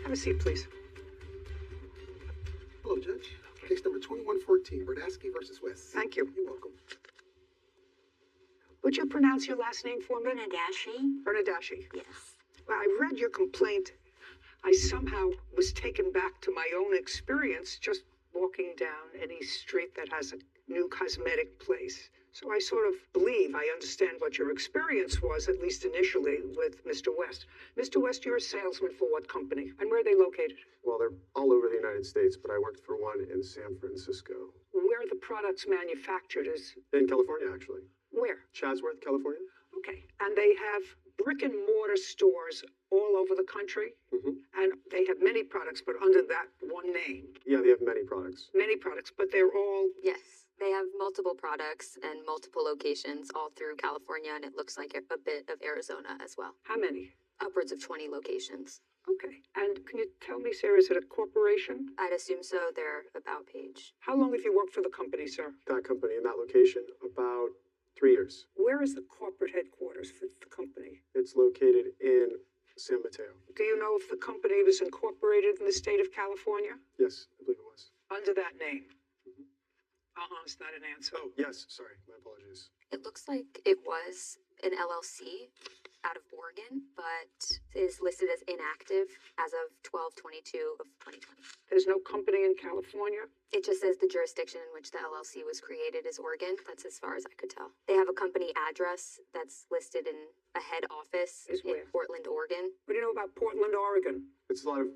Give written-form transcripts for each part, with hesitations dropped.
Have a seat, please. Hello, Judge. Case number 2114, Berdasky versus West. Thank you. You're welcome. Would you pronounce your last name for me? Bernadashi? Yes. Yes. Well, I read your complaint. I somehow was taken back to my own experience just walking down any street that has a new cosmetic place. So I sort of believe I understand what your experience was, at least initially, with Mr. West. Mr. West, you're a salesman for what company? And where are they located? Well, they're all over the United States, but I worked for one in San Francisco. Where are the products manufactured? In California, actually. Where? Chatsworth, California. Okay. And they have brick and mortar stores all over the country? Mm-hmm. And they have many products, but under that one name? Yeah, they have many products. Many products, but they're all... Yes. They have multiple products and multiple locations all through California, and it looks like a bit of Arizona as well. How many? Upwards of 20 locations. Okay. And can you tell me, Sarah, is it a corporation? I'd assume so. Their About page. How long have you worked for the company, sir? That company in that location, about 3 years. Where is the corporate headquarters for the company? It's located in San Mateo. Do you know if the company was incorporated in the state of California? Yes, I believe it was. Under that name? It's not an answer. Oh, yes, sorry, my apologies. It looks like it was an LLC out of Oregon, but is listed as inactive as of 12/22 of 2020. There's no company in California? It just says the jurisdiction in which the LLC was created is Oregon. That's as far as I could tell. They have a company address that's listed in a head office Is in where? Portland, Oregon. What do you know about Portland, Oregon? It's a lot of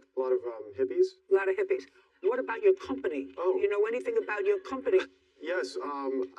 hippies. A lot of hippies. What about your company? Oh. Do you know anything about your company? Yes,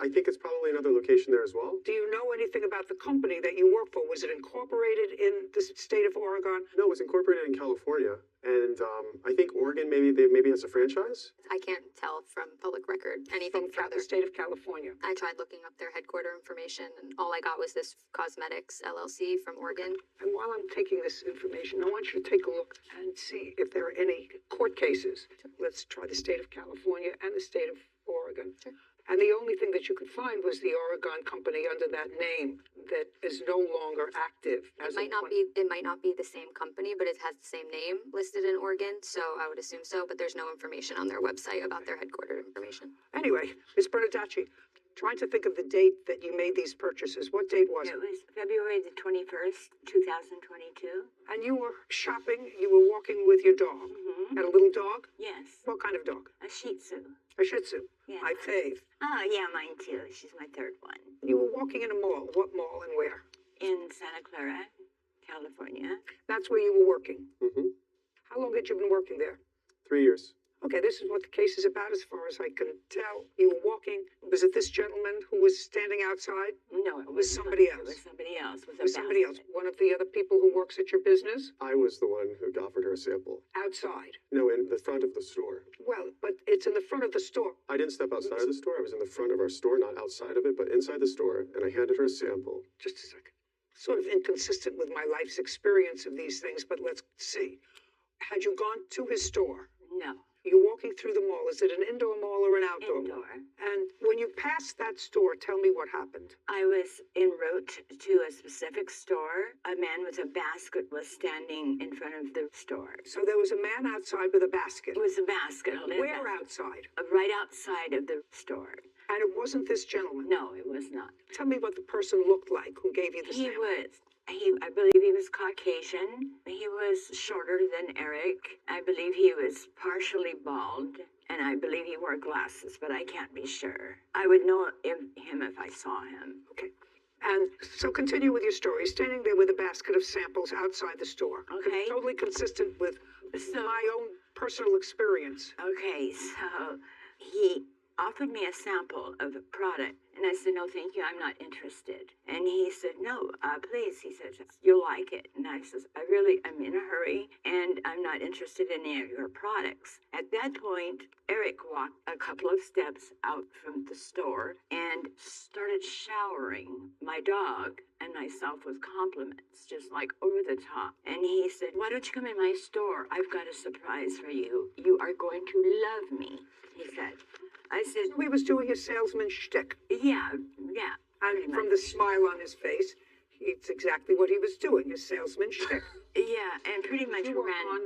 I think it's probably another location there as well. Do you know anything about the company that you work for? Was it incorporated in the state of Oregon? No, it's incorporated in California, and I think Oregon maybe has a franchise. I can't tell from public record anything From further. the state of California. I tried looking up their headquarter information, and all I got was this Cosmetics LLC from Oregon. And while I'm taking this information, I want you to take a look and see if there are any court cases. Let's try the state of California and the state of Oregon. Sure. And the only thing that you could find was the Oregon company under that name that is no longer active. It might not be the same company, but it has the same name listed in Oregon, so I would assume so, but there's no information on their website about their headquarter information. Anyway, Ms. Bernadacci, trying to think of the date that you made these purchases. What date was it? It was February the 21st, 2022. And you were shopping, you were walking with your dog. Mm-hmm. Had a little dog? Yes. What kind of dog? A Shih Tzu. A Shih Tzu. Yeah. My fave. Oh, yeah, mine too. She's my third one. You were walking in a mall. What mall and where? In Santa Clara, California. That's where you were working. Mm-hmm. How long had you been working there? 3 years. Okay, this is what the case is about as far as I can tell. You were walking. Was it this gentleman who was standing outside? No, it was somebody It else. was somebody else. It It was somebody else. One of the other people who works at your business? I was the one who offered her a sample. Outside. No, in the front of the store. Well, but it's in the front of the store. I didn't step outside of the store. I was in the front of our store, not outside of it, but inside the store, and I handed her a sample. Just a second. Sort of inconsistent with my life's experience of these things, but let's see. Had you gone to his store? No. You're walking through the mall. Is it an indoor mall or an outdoor mall? Indoor. And when you passed that store, tell me what happened. I was en route to a specific store. A man with a basket was standing in front of the store. So there was a man outside with a basket. It was a basket. Where outside? Right outside of the store. And it wasn't this gentleman? No, it was not. Tell me what the person looked like who gave you the sample. I believe he was Caucasian. He was shorter than Eric. I believe he was partially bald. And I believe he wore glasses, but I can't be sure. I would know him if I saw him. Okay. And so continue with your story. Standing there with a basket of samples outside the store. Okay. Totally consistent with my own personal experience. Okay, so he offered me a sample of a product. And I said, no, thank you, I'm not interested. And he said, no, please. He said, you'll like it. And I said, I'm in a hurry, and I'm not interested in any of your products. At that point, Eric walked a couple of steps out from the store and started showering my dog and myself with compliments, just like over the top. And he said, why don't you come in my store? I've got a surprise for you. You are going to love me, he said. I said, So he was doing his salesman shtick. yeah. And from the smile on his face, it's exactly what he was doing, his salesman shtick. Yeah, and pretty much You were ran. on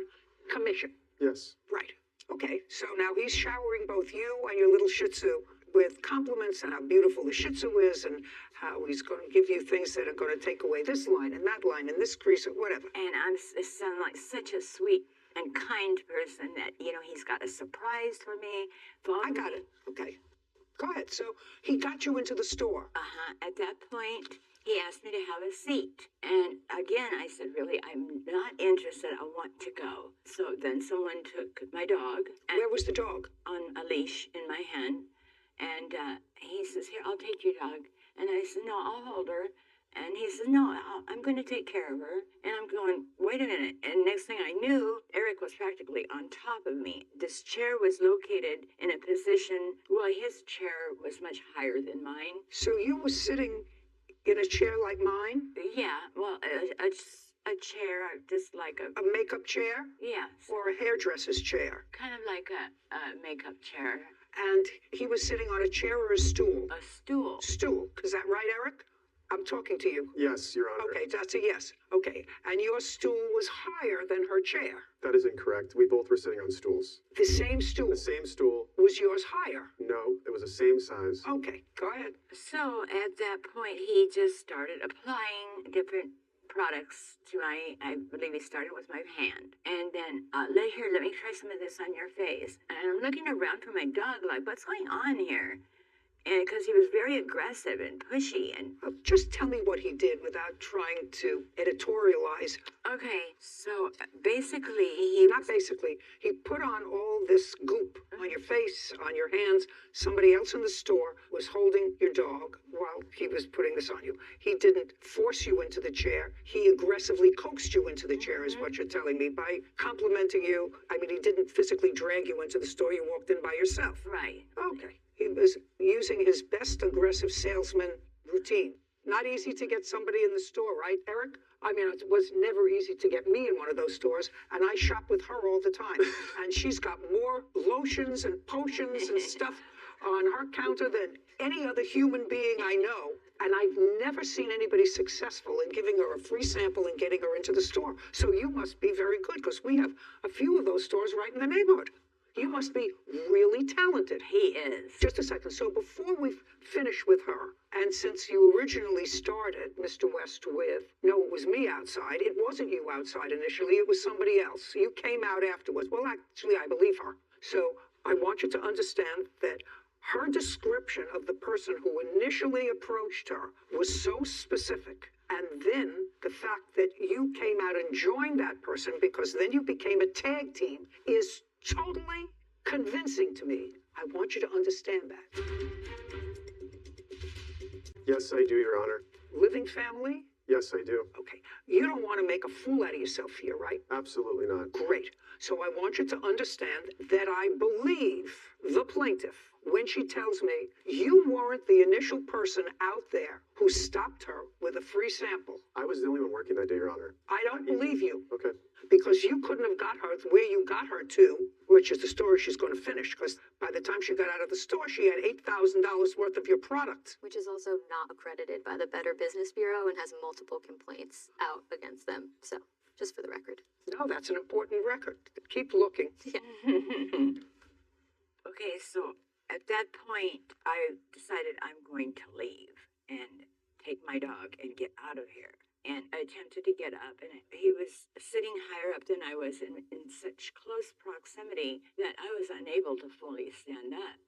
commission. Yes. Right. Okay, so now he's showering both you and your little Shih Tzu with compliments and how beautiful the Shih Tzu is and how he's going to give you things that are going to take away this line and that line and this crease or whatever. And I sound like such a sweet and kind person that, he's got a surprise for me. I got it. Okay. Go ahead. So he got you into the store. At that point, he asked me to have a seat. And again, I said, really, I'm not interested. I want to go. So then someone took my dog. And Where was the dog? on a leash in my hand. And he says, here, I'll take your dog. And I said, no, I'll hold her. And he says, no, I'm going to take care of her. And I'm going, wait a minute. And next thing I knew, Eric was practically on top of me. This chair was located in a position, well, his chair was much higher than mine. So you were sitting in a chair like mine? Yeah, well, a chair, just like A makeup chair? yes, Or a hairdresser's chair? kind of like a makeup chair, And he was sitting on a chair or a stool? a stool. Stool. Is that right, Eric? I'm talking to you. Yes, Your Honor. Okay, that's a yes. Okay. And your stool was higher than her chair. That is incorrect. We both were sitting on stools. The same stool. The same stool. Was yours higher? No, it was the same size. Okay, go ahead. So at that point, he just started applying different products to I believe he started with my hand. And then, let me try some of this on your face. And I'm looking around for my dog, like, what's going on here? And because he was very aggressive and pushy and Just tell me what he did without trying to editorialize. okay, so basically he Not basically. He put on all this goop on your face, on your hands. Somebody else in the store was holding your dog while he was putting this on you. He didn't force you into the chair. He aggressively coaxed you into the chair, is what you're telling me, by complimenting you. I mean, he didn't physically drag you into the store. You walked in by yourself. right. Okay. He was using his best aggressive salesman routine. Not easy to get somebody in the store, right, Eric? I mean, it was never easy to get me in one of those stores, and I shop with her all the time. And she's got more lotions and potions and stuff on her counter than any other human being I know. And I've never seen anybody successful in giving her a free sample and getting her into the store. So you must be very good, because we have a few of those stores right in the neighborhood. You must be really talented. He is. Just a second. So before we finish with her, and since you originally started, Mr. West, with, no, it was me outside. It wasn't you outside initially. It was somebody else. You came out afterwards. Well, actually, I believe her. So I want you to understand that her description of the person who initially approached her was so specific. And then the fact that you came out and joined that person, because then you became a tag team, is totally convincing to me. I want you to understand that. Yes, I do, Your Honor. Living family? Yes, I do. Okay. You don't want to make a fool out of yourself here, right? Absolutely not. Great. So I want you to understand that I believe the plaintiff when she tells me you weren't the initial person out there who stopped her with a free sample. I was the only one working that day, Your Honor. I don't believe you. Okay. Because you couldn't have got her where you got her to, which is the story she's going to finish. Because by the time she got out of the store, she had $8,000 worth of your product. Which is also not accredited by the Better Business Bureau and has multiple complaints out against them. So, just for the record. No, that's an important record. Keep looking. Okay, so at that point, I decided I'm going to leave and take my dog and get out of here. And I attempted to get up, and he was sitting higher up than I was in such close proximity that I was unable to fully stand up.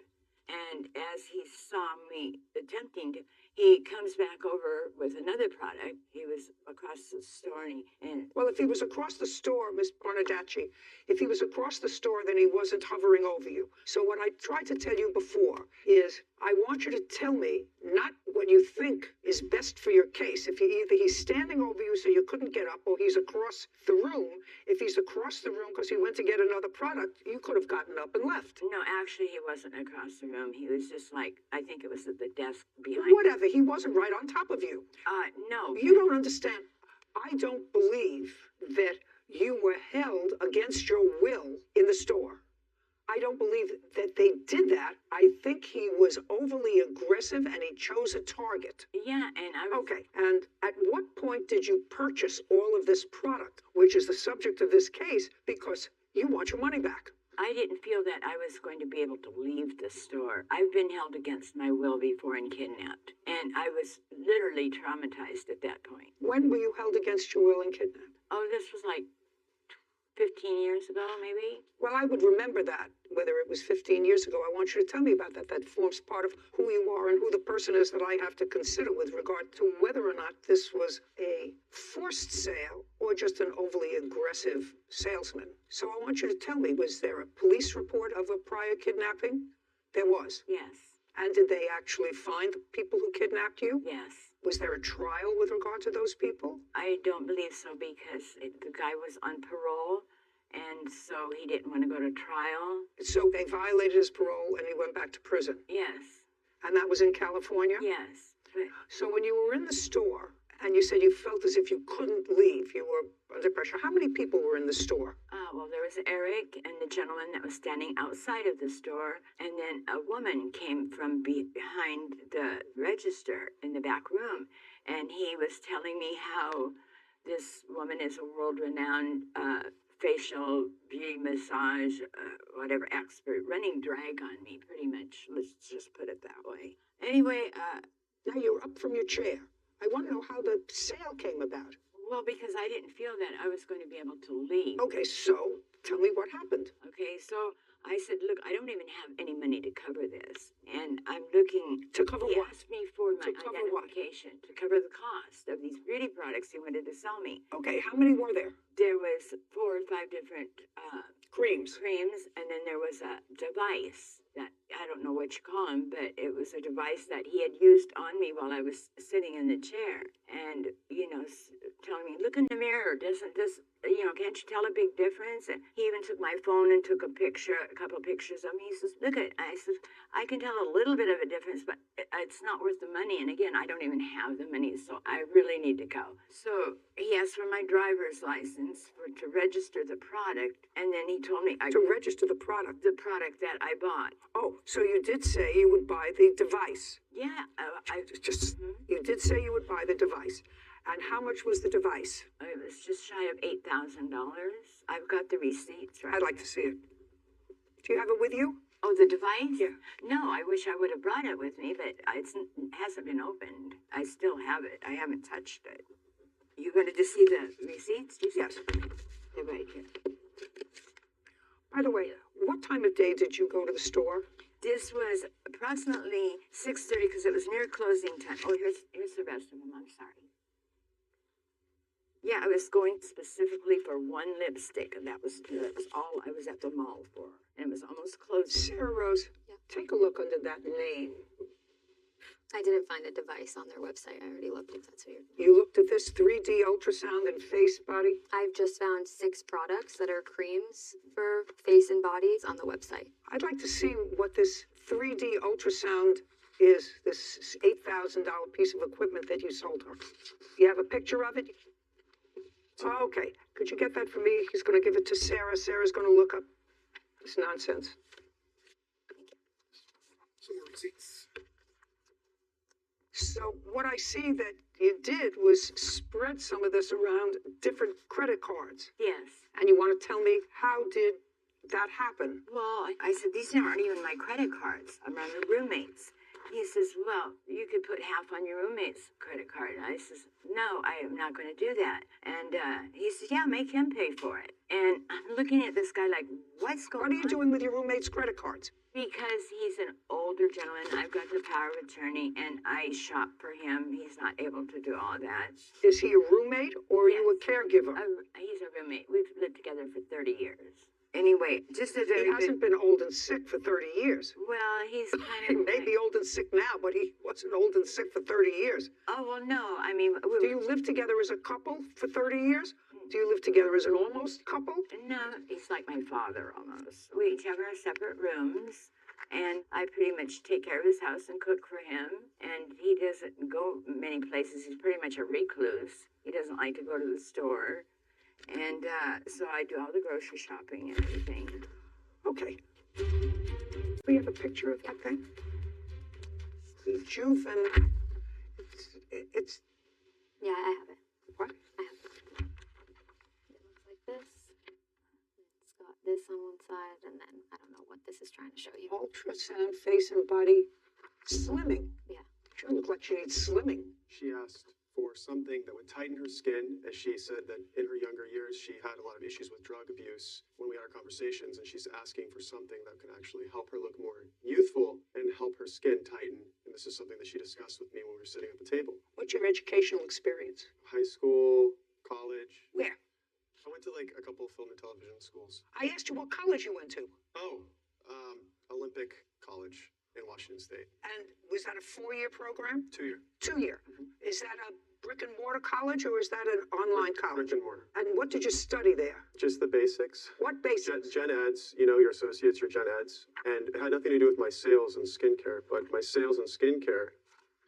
And as he saw me attempting to, he comes back over with another product. He was across the store, and Well, if he was across the store, Miss Barnadacci, if he was across the store, then he wasn't hovering over you. So what I tried to tell you before is I want you to tell me not what you think is best for your case. If either he's standing over you so you couldn't get up, or he's across the room. If he's across the room because he went to get another product, you could have gotten up and left. no, actually, he wasn't across the room. He was just like, I think it was at the desk behind. Whatever, he wasn't right on top of you. No. You don't understand. I don't believe that you were held against your will in the store. I don't believe that they did that. I think he was overly aggressive and he chose a target. Yeah, and I was. Okay, and at what point did you purchase all of this product, which is the subject of this case? Because You want your money back. I didn't feel that I was going to be able to leave the store. I've been held against my will before and kidnapped, and I was literally traumatized at that point. When were you held against your will and kidnapped? Oh, this was like 15 years ago, maybe? Well, I would remember that, whether it was 15 years ago. I want you to tell me about that. That forms part of who you are and who the person is that I have to consider with regard to whether or not this was a forced sale or just an overly aggressive salesman. So I want you to tell me, was there a police report of a prior kidnapping? There was. Yes. And did they actually find the people who kidnapped you? Yes. Was there a trial with regard to those people? I don't believe so because the guy was on parole, and so he didn't want to go to trial. So they violated his parole and he went back to prison? Yes. And that was in California? Yes. But So when you were in the store and you said you felt as if you couldn't leave, you were under pressure, how many people were in the store? well, there was Eric and the gentleman that was standing outside of the store, and then a woman came from behind the register in the back room, and he was telling me how this woman is a world-renowned facial beauty massage, whatever expert, running drag on me, pretty much. Let's just put it that way. Anyway, Now you're up from your chair. I want to know how the sale came about. well, because I didn't feel that I was going to be able to leave. Okay, so tell me what happened. Okay, so I said, look, I don't even have any money to cover this. And I'm looking... To cover he what? asked me for my To cover what? identification, to cover the cost of these beauty products he wanted to sell me. Okay, how many were there? There was 4 or 5 different Creams. creams, and then there was a device that, I don't know what you call them, but it was a device that he had used on me while I was sitting in the chair. And, telling me, look in the mirror, doesn't this, can't you tell a big difference? And he even took my phone and took a couple of pictures of me. He says, look at, I said, I can tell a little bit of a difference, but it's not worth the money. And again, I don't even have the money, so I really need to go. So he asked for my driver's license to register the product, and then he told me To register the product. the product that I bought. Oh, so you did say you would buy the device. Yeah, You did say you would buy the device. And how much was the device? it was just shy of $8,000. I've got the receipts, right? I'd like to see it. Do you have it with you? Oh, the device? Yeah. No, I wish I would have brought it with me, but it hasn't been opened. I still have it. I haven't touched it. You going to just see the receipts? Do you see? Yes. They're right here. By the way, what time of day did you go to the store? This was approximately 6:30 because it was near closing time. Oh, here's the rest of them. I'm sorry. Yeah, I was going specifically for one lipstick, and that was all I was at the mall for. And it was almost closing. Sarah Rose, Yeah. take a look under that name. I didn't find a device on their website. I already looked if that's weird. You looked at this 3D ultrasound and face body? I've just found 6 products that are creams for face and bodies on the website. I'd like to see what this 3D ultrasound is, this $8,000 piece of equipment that you sold her. You have a picture of it? Oh, okay. Could you get that for me? He's going to give it to Sarah. Sarah's going to look up this nonsense. Some more receipts. So what I see that you did was spread some of this around different credit cards. Yes. And you want to tell me, how did that happen? Well, I said, these aren't even my credit cards. I'm on the roommate's. He says, well, you could put half on your roommate's credit card. I says, no, I am not going to do that. And he says, yeah, make him pay for it. And I'm looking at this guy like, what's going on? What are you doing with your roommate's credit cards? Because he's an older gentleman. I've got the power of attorney, and I shop for him. He's not able to do all that. Is he a roommate or are you a Yes. caregiver? He's a roommate. We've lived together for 30 years. Anyway, just a very He hasn't been old and sick for 30 years. Well, he's He kind of... may be old and sick now, but he wasn't old and sick for 30 years. Oh, well, no. I mean... Do you live together as a couple for 30 years? Do you live together as an almost couple? No, he's like my father almost. We each have our separate rooms, and I pretty much take care of his house and cook for him. And he doesn't go many places. He's pretty much a recluse. He doesn't like to go to the store. And so I do all the grocery shopping and everything. Okay. We have a picture of that thing? It's Yeah, I have it. what? I have it. It looks like this. It's got side, and then I don't know what this is trying to show you. Ultrasound face and body slimming. Yeah. She doesn't look like she needs slimming. She asked for something that would tighten her skin, as she said that in her younger years she had a lot of issues with drug abuse when we had our conversations, and she's asking for something that can actually help her look more youthful and help her skin tighten. And this is something that she discussed with me when we were sitting at the table. What's your educational experience? High school, college. Where? I went to like a couple of film and television schools. I asked you what college you went to. Oh, Olympic College in Washington State. And was that a 4-year program? 2-year. 2-year. Is that a brick and mortar college or is that an online college? Brick and mortar. And what did you study there? Just the basics. What basics? Gen eds, you know, your associates, your gen eds. And it had nothing to do with my sales and skincare, but my sales and skincare,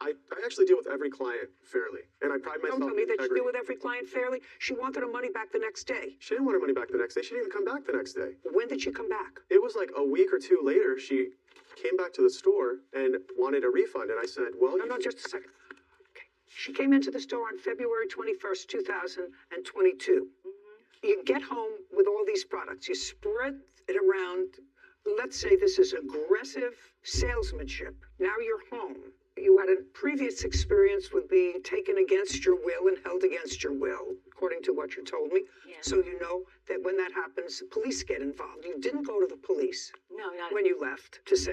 I actually deal with every client fairly. And I pride myself Don't tell me in that you integrity. deal with every client fairly. She wanted her money back the next day. She didn't want her money back the next day. She didn't even come back the next day. When did she come back? It was like a week or two later, she came back to the store and wanted a refund. And I said, well, No, just a second. Okay. She came into the store on February 21st, 2022. You get home with all these products. You spread it around. Let's say this is aggressive salesmanship. Now you're home. You had a previous experience with being taken against your will and held against your will, according to what you told me. Yeah. So you know that when that happens, the police get involved. You didn't go to the police No, not when you left to say,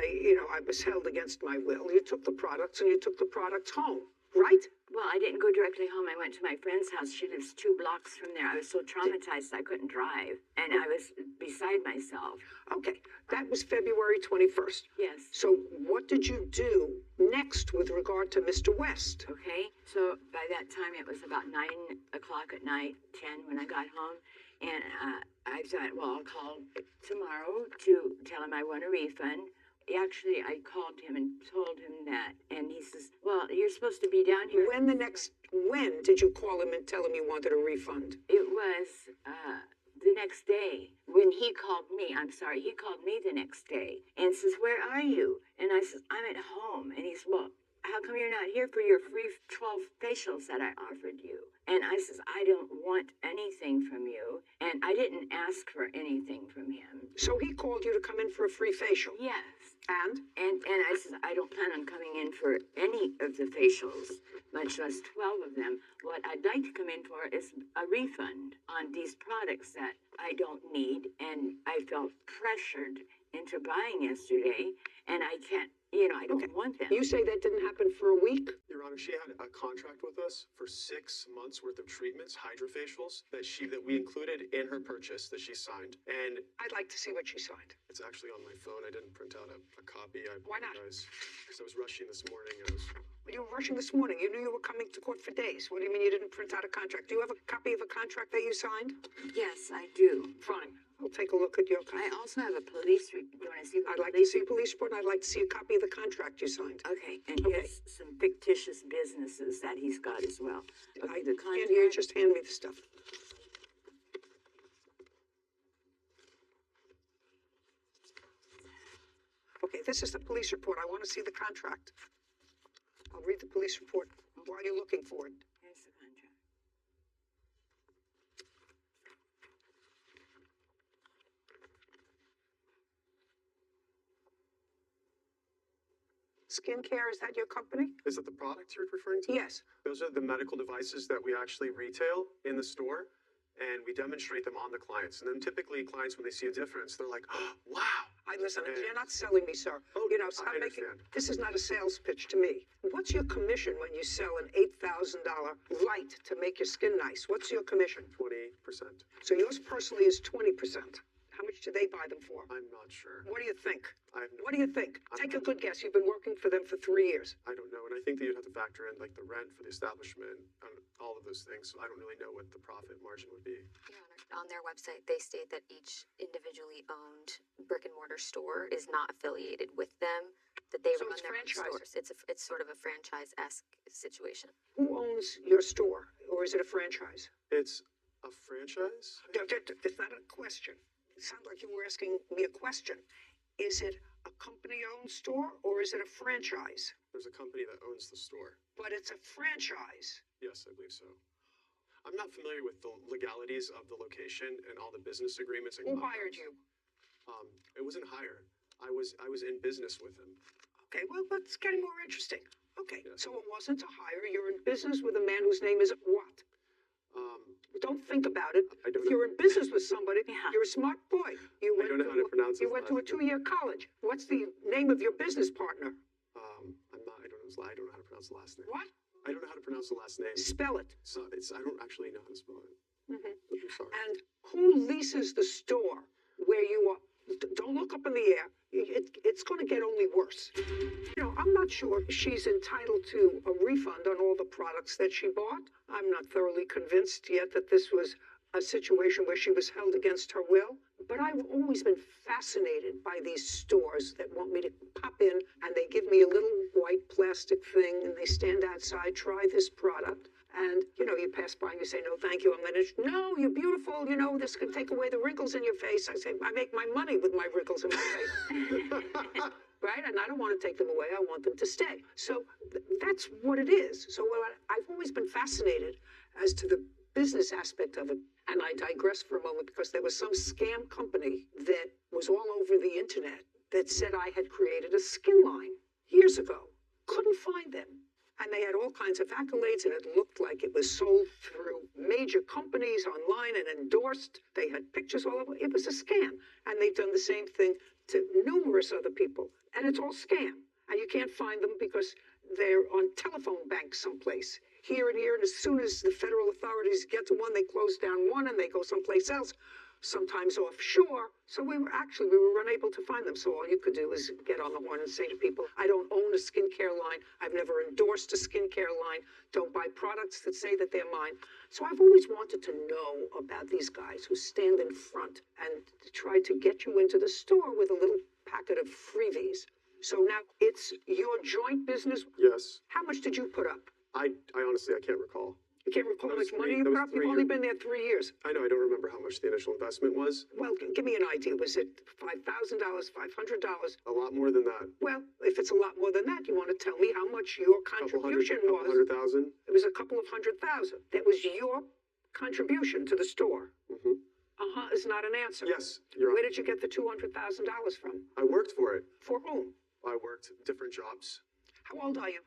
I was held against my will. You took the products and you took the products home, right? Well, I didn't go directly home. I went to my friend's house. She lives 2 blocks from there. I was so traumatized I couldn't drive, and I was beside myself. Okay, that was February 21st. Yes. So what did you do next with regard to Mr. West? Okay, so by that time it was about 9 o'clock at night, 10 when I got home, and I thought, well, I'll call tomorrow to tell him I want a refund. Actually, I called him and told him that, and he says, well, you're supposed to be down here. When did you call him and tell him you wanted a refund? It was the next day when he called me. He called me the next day and says, where are you? And I says, I'm at home. And he says, well, how come you're not here for your free 12 facials that I offered you? And I says, I don't want anything from you. And I didn't ask for anything from him. So he called you to come in for a free facial? Yes. And? And I says, I don't plan on coming in for any of the facials, much less 12 of them. What I'd like to come in for is a refund on these products that I don't need. And I felt pressured into buying yesterday, and I can't, I don't want them. You say that didn't happen for a week? Your Honor, she had a contract with us for 6 months worth of treatments, hydrofacials, that we included in her purchase that she signed. And I'd like to see what she signed. it's actually on my phone. I didn't print out a copy. Why not? Because I was rushing this morning. You were rushing this morning. You knew you were coming to court for days. What do you mean you didn't print out a contract? Do you have a copy of a contract that you signed? Yes, I do. Fine. I'll take a look at your I also have a police report. Do you want to see the I'd like to see a police report, and I'd like to see a copy of the contract you signed. Okay, and here's some fictitious businesses that he's got as well. Okay, I can't hear you. Just hand me the stuff. Okay, this is the police report. I want to see the contract. I'll read the police report while you're looking for it. Here's the contract. Skincare, is that your company? Is it the product you're referring to? Yes. Those are the medical devices that we actually retail in the store, and we demonstrate them on the clients. And then typically clients, when they see a difference, they're like, oh, wow. Listen, you're not selling me, sir. Oh, Stop I making. understand. This is not a sales pitch to me. What's your commission when you sell an $8,000 light to make your skin nice? What's your commission? 20%. So yours personally is 20%. How much do they buy them for? I'm not sure. What do you think? What What do you think? Take a good guess. You've been working for them for 3 years. I don't know, and I think that you'd have to factor in like the rent for the establishment and all of those things. So I don't really know what the profit margin would be. Your Honor, on their website, they state that each individually owned brick and mortar store is not affiliated with them, that they So run it's their own franchise. stores. It's sort of a franchise-esque situation. Who owns your store, or is it a franchise? It's a franchise? It's not a question. It sounds like you were asking me a question. Is it a company-owned store, or is it a franchise? There's a company that owns the store. But it's a franchise. Yes, I believe so. I'm not familiar with the legalities of the location and all the business agreements and Who hired contracts. you? It wasn't hire. I was in business with him. Okay, well, that's getting more interesting. Okay, Yes. so it wasn't a hire. You're in business with a man whose name is what? Don't think about it. I don't If know. you're in business with somebody, Yeah. you're a smart boy. You I don't know how to pronounce You his went to a last name. 2-year college. What's the name of your business partner? I don't know how to pronounce the last name. What? I don't know how to pronounce the last name. Spell it. So I don't actually know how to spell it. I'm sorry. And who leases the store where you are? Don't look up in the air. It's going to get only worse. You know, I'm not sure she's entitled to a refund on all the products that she bought. I'm not thoroughly convinced yet that this was a situation where she was held against her will. But I've always been fascinated by these stores that want me to pop in and they give me a little white plastic thing and they stand outside, try this product. And, you know, you pass by and you say, no, thank you. I'm going to, no, you're beautiful. You know, this can take away the wrinkles in your face. I say, I make my money with my wrinkles in my face. Right? And I don't want to take them away. I want them to stay. So that's what it is. So I've always been fascinated as to the business aspect of it. And I digress for a moment because there was some scam company that was all over the internet that said I had created a skin line years ago. Couldn't find them. And they had all kinds of accolades, and it looked like it was sold through major companies online and endorsed. They had pictures all over. It was a scam. And they've done the same thing to numerous other people. And it's all scam. And you can't find them because they're on telephone banks someplace. Here and here, and as soon as the federal authorities get to one, they close down one and they go someplace else, sometimes offshore. So we were unable to find them. So all you could do is get on the horn and say to people, I don't own a skincare line. I've never endorsed a skincare line. Don't buy products that say that they're mine. So I've always wanted to know about these guys who stand in front and try to get you into the store with a little packet of freebies. So now it's your joint business. Yes. How much did you put up? I honestly, I can't recall. You can't recall how That was much money three- you that put was up? You've 3 only years. been there 3 years. I know, I don't remember how much the initial investment was. Well, give me an idea. Was it $5,000, $500? A lot more than that. Well, if it's a lot more than that, you want to tell me how much your contribution couple was. 100,000. It was a couple of 100,000. That was your contribution to the store. Mm-hmm. Is not an answer. Yes, you're Where right. did you get the $200,000 from? I worked for it. For whom? I worked different jobs. How old are you?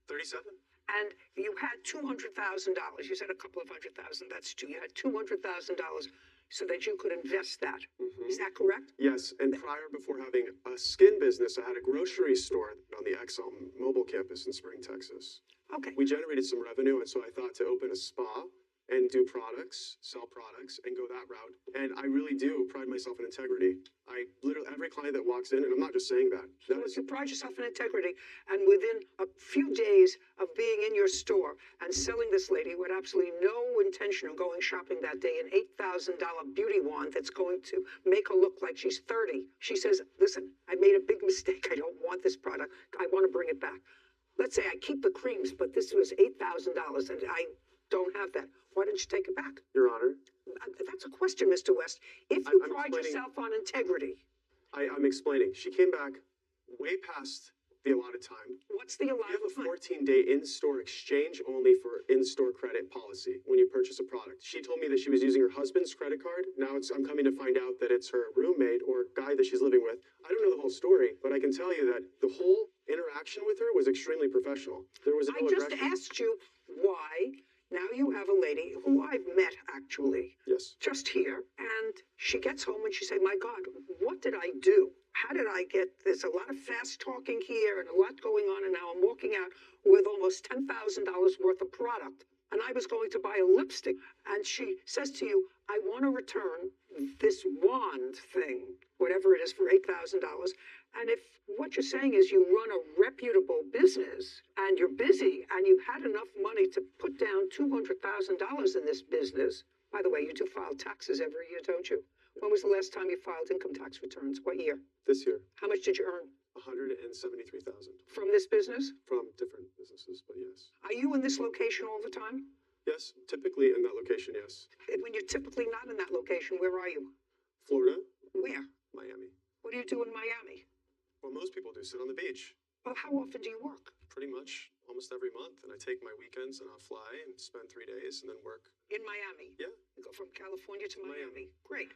37. And you had $200,000. You said a couple of 100,000. That's two. You had $200,000 so that you could invest that. Is that correct? Yes, and before having a skin business, I had a grocery store on the Exxon Mobile campus in Spring, Texas. Okay. We generated some revenue, and so I thought to open a spa and do products, sell products, and go that route. And I really do pride myself in integrity. I literally, every client that walks in, and I'm not just saying that. That is, You pride yourself in integrity, and within a few days of being in your store and selling this lady who had absolutely no intention of going shopping that day, an $8,000 beauty wand that's going to make her look like she's 30. She says, listen, I made a big mistake. I don't want this product. I want to bring it back. Let's say I keep the creams, but this was $8,000 and I don't have that. Why didn't you take it back? Your Honor, That's a question, Mr. West. If you I'm pride explaining- yourself on integrity, I'm explaining. She came back way past the allotted time. what's the We have allowed a time? 14-day in-store exchange only for in-store credit policy when you purchase a product. She told me that she was using her husband's credit card. Now I'm coming to find out that it's her roommate or guy that she's living with. I don't know the whole story, but I can tell you that the whole interaction with her was extremely professional. There was I no just aggression. asked you why. Now you have a lady who I've met actually Yes. just here, and she gets home and she say, my God, what did I do? How did I get, there's a lot of fast talking here and a lot going on, and now I'm walking out with almost $10,000 worth of product. And I was going to buy a lipstick, and she says to you, I want to return this wand thing, whatever it is, for $8,000. And if what you're saying is you run a reputable business and you're busy and you've had enough money to put down $200,000 in this business, by the way, you do file taxes every year, don't you? When was the last time you filed income tax returns? What year? This year, How much did you earn 173,000 from this business? from different businesses, but yes. Are you in this location all the time? Yes, typically in that location, yes. When you're typically not in that location, where are you? Florida, Where? Miami. What do you do in Miami? Well, most people do sit on the beach. Well, how often do you work? Pretty much almost every month, and I take my weekends and I'll fly and spend 3 days and then work. In Miami? Yeah. You go from California to Miami. Miami. Great.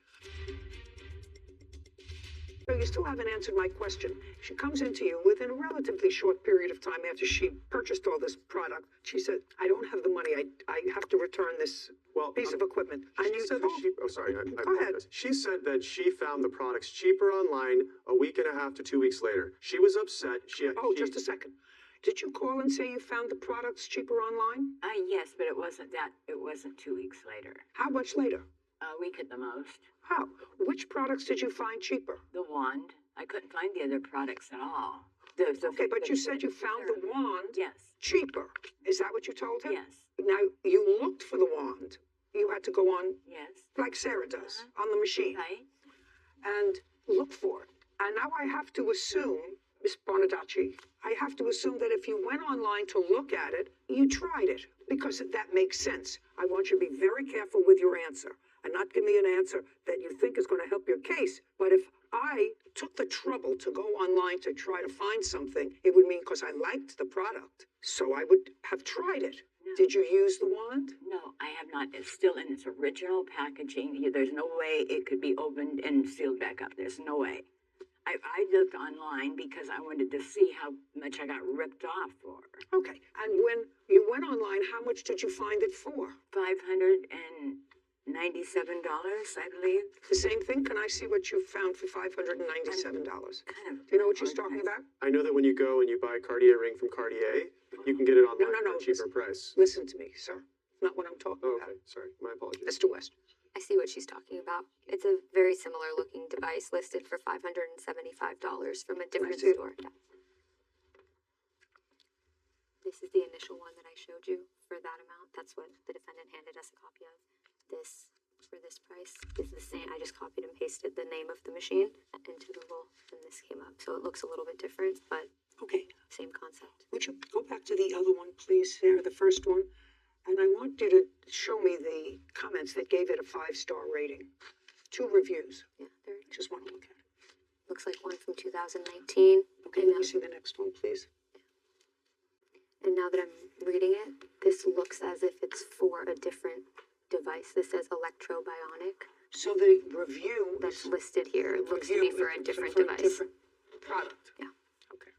No, you still haven't answered my question. She comes into you within a relatively short period of time after she purchased all this product. She said, I don't have the money. I have to return this piece of equipment. And She you said told... that she, oh, sorry, I Go ahead. apologize. She said that she found the products cheaper online a week and a half to 2 weeks later. She was upset. Just a second. Did you call and say you found the products cheaper online? Yes, but it wasn't 2 weeks later. How much later? A week at the most. How? Which products did you find cheaper? The wand. I couldn't find the other products at all. Okay, but you said you found the wand Yes. cheaper. Is that what you told him? Yes. Now, you looked for the wand. You had to go on, Yes. like Sarah does, on the machine, Right. and look for it. And now I have to assume, Miss Bonadacci, I have to assume that if you went online to look at it, you tried it, because that makes sense. I want you to be very careful with your answer and not give me an answer that you think is going to help your case. But if I took the trouble to go online to try to find something, it would mean because I liked the product. So I would have tried it. No. Did you use the wand? No, I have not. It's still in its original packaging. There's no way it could be opened and sealed back up. There's no way. I looked online because I wanted to see how much I got ripped off for. Okay. And when you went online, how much did you find it for? $597, I believe. The same thing? Can I see what you found for $597? Kind of. Do you know what she's talking about? I know that when you go and you buy a Cartier ring from Cartier, you can get it online No. for a cheaper price. Listen to me, sir. Not what I'm talking Oh, about. okay. Sorry. My apologies. Mr. West. I see what she's talking about. It's a very similar looking device listed for $575 from a different see it. store. Yeah. This is the initial one that I showed you for that amount. That's what the defendant handed us a copy of. This, for this price, is the same. I just copied and pasted the name of the machine into Google, and this came up. So it looks a little bit different, but Okay. same concept. Would you go back to the other one, please, Sarah, the first one? And I want you to show me the comments that gave it a 5-star rating. 2 reviews. Yeah, there. Just want to look at it. Looks like one from 2019. Okay, and let me see the next one, please. And now that I'm reading it, this looks as if it's for a different device. This says Electrobionic. So the review That's is listed here. It looks to review be for a is different for a device. different product. Yeah. Okay.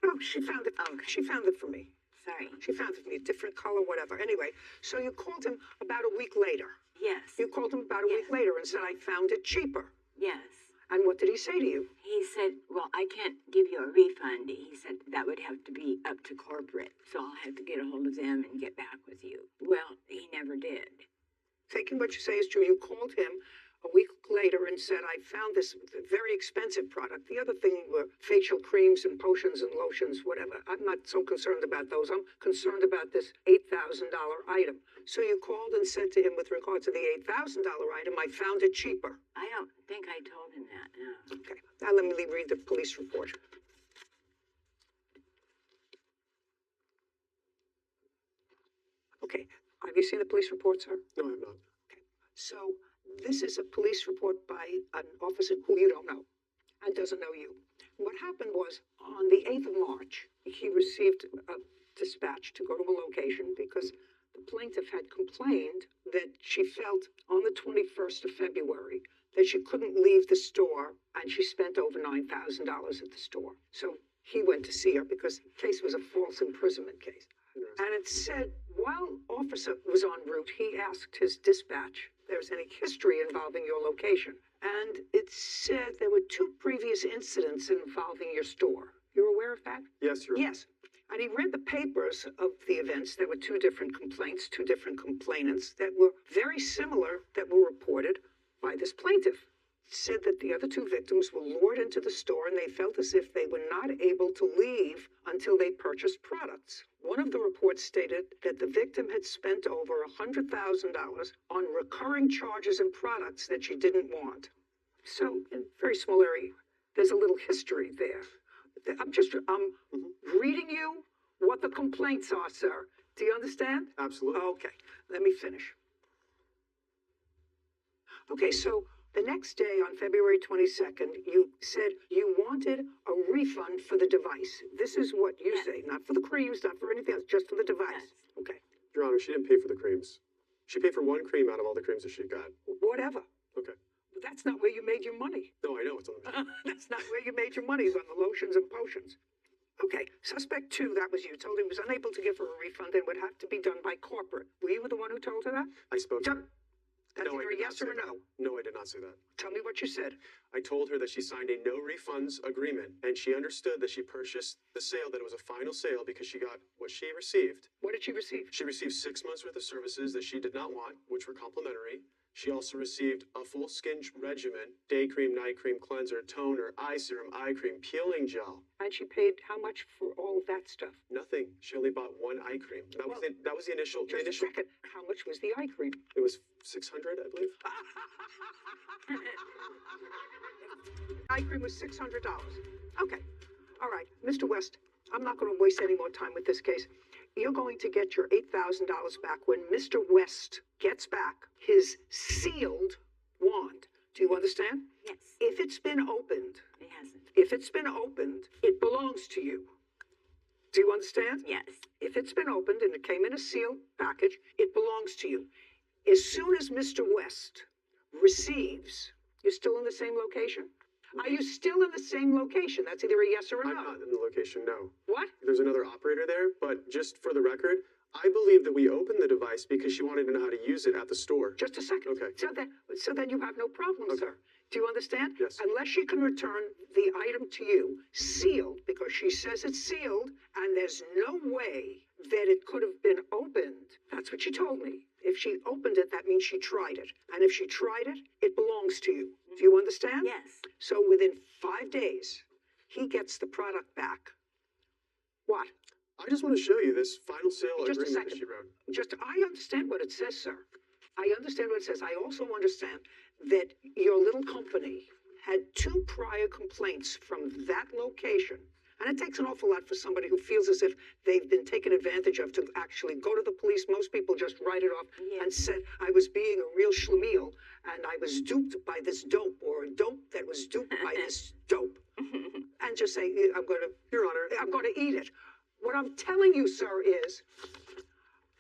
Oh, she found it. Okay. She found it for me. Sorry. She found it for me, a different color, whatever. Anyway, so you called him about a week later. Yes. You called him about a week later and said, I found it cheaper. Yes. And what did he say to you? He said, well, I can't give you a refund. He said that would have to be up to corporate, so I'll have to get a hold of them and get back with you. Well, he never did. Taking what you say is true, you called him a week later and said, I found this very expensive product. The other thing were facial creams and potions and lotions, whatever. I'm not so concerned about those. I'm concerned about this $8,000 item. So you called and said to him with regard to the $8,000 item, I found it cheaper. I don't think I told him that, no. Okay, now let me read the police report. Okay, have you seen the police report, sir? No, I'm not. So this is a police report by an officer who you don't know and doesn't know you. What happened was on the 8th of March, he received a dispatch to go to a location because the plaintiff had complained that she felt on the 21st of February that she couldn't leave the store and she spent over $9,000 at the store. So he went to see her because the case was a false imprisonment case. And it said, while officer was en route, he asked his dispatch if there was any history involving your location. And it said there were 2 previous incidents involving your store. You're aware of that? Yes, you're Yes. And he read the papers of the events. There were 2 different complaints, 2 different complainants that were very similar that were reported by this plaintiff. It said that the other 2 victims were lured into the store and they felt as if they were not able to leave until they purchased products. One of the reports stated that the victim had spent over $100,000 on recurring charges and products that she didn't want. So, in a very small area, there's a little history there. I'm reading you what the complaints are, sir. Do you understand? Absolutely. Okay, let me finish. Okay, so the next day on February 22nd, you said you wanted a refund for the device. This is what you Yes. say, not for the creams, not for anything else, just for the device. Yes. Okay, Your Honor, she didn't pay for the creams. She paid for 1 cream out of all the creams that she got. whatever. Okay. That's That's not where you made your money. No, I know it's on the machine. That's not where you made your money, on the lotions and potions. Okay, suspect 2, that was you, told him he was unable to give her a refund and would have to be done by corporate. Were you the one who told her that? I spoke to her. That's No, I either a did not yes or say a that. no. No, I did not say that. Tell me what you said. I told her that she signed a no refunds agreement, and she understood that she purchased the sale, that it was a final sale because she got what she received. What did she receive? She received 6 months worth of services that she did not want, which were complimentary. She also received a full skin regimen, day cream, night cream, cleanser, toner, eye serum, eye cream, peeling gel. And she paid how much for all of that stuff? Nothing. She only bought one eye cream. That was the initial. Just a second. How much was the eye cream? It was 600, I believe. Eye cream was $600. Okay. All right. Mr. West, I'm not going to waste any more time with this case. You're going to get your $8,000 back when Mr. West gets back his sealed wand. Do you understand? Yes. If it's been opened, It hasn't. if it's been opened, it belongs to you. Do you understand? Yes. If it's been opened and it came in a sealed package, it belongs to you. As soon as Mr. West receives, you're still in the same location? Are you still in the same location? That's either a yes or a I'm no. not in the location, no. What? There's another operator there, but just for the record, I believe that we opened the device because she wanted to know how to use it at the store. Just a second. Okay. So then you have no problem, Okay. sir. Do you understand? Yes. Unless she can return the item to you sealed, because she says it's sealed, and there's no way that it could have been opened. That's what she told me. If she opened it, that means she tried it. And if she tried it, it belongs to you. Do you understand? Yes. So within 5 days, he gets the product back. What? I just want to show you this final sale Just a agreement that second. she wrote. I understand what it says, sir. I understand what it says. I also understand that your little company had 2 prior complaints from that location. And it takes an awful lot for somebody who feels as if they've been taken advantage of to actually go to the police. Most people just write it off and said, I was being a real schlemiel and I was duped by this dope, or a dope that was duped by this dope. And just say, Your Honor. I'm going to eat it. What I'm telling you, sir, is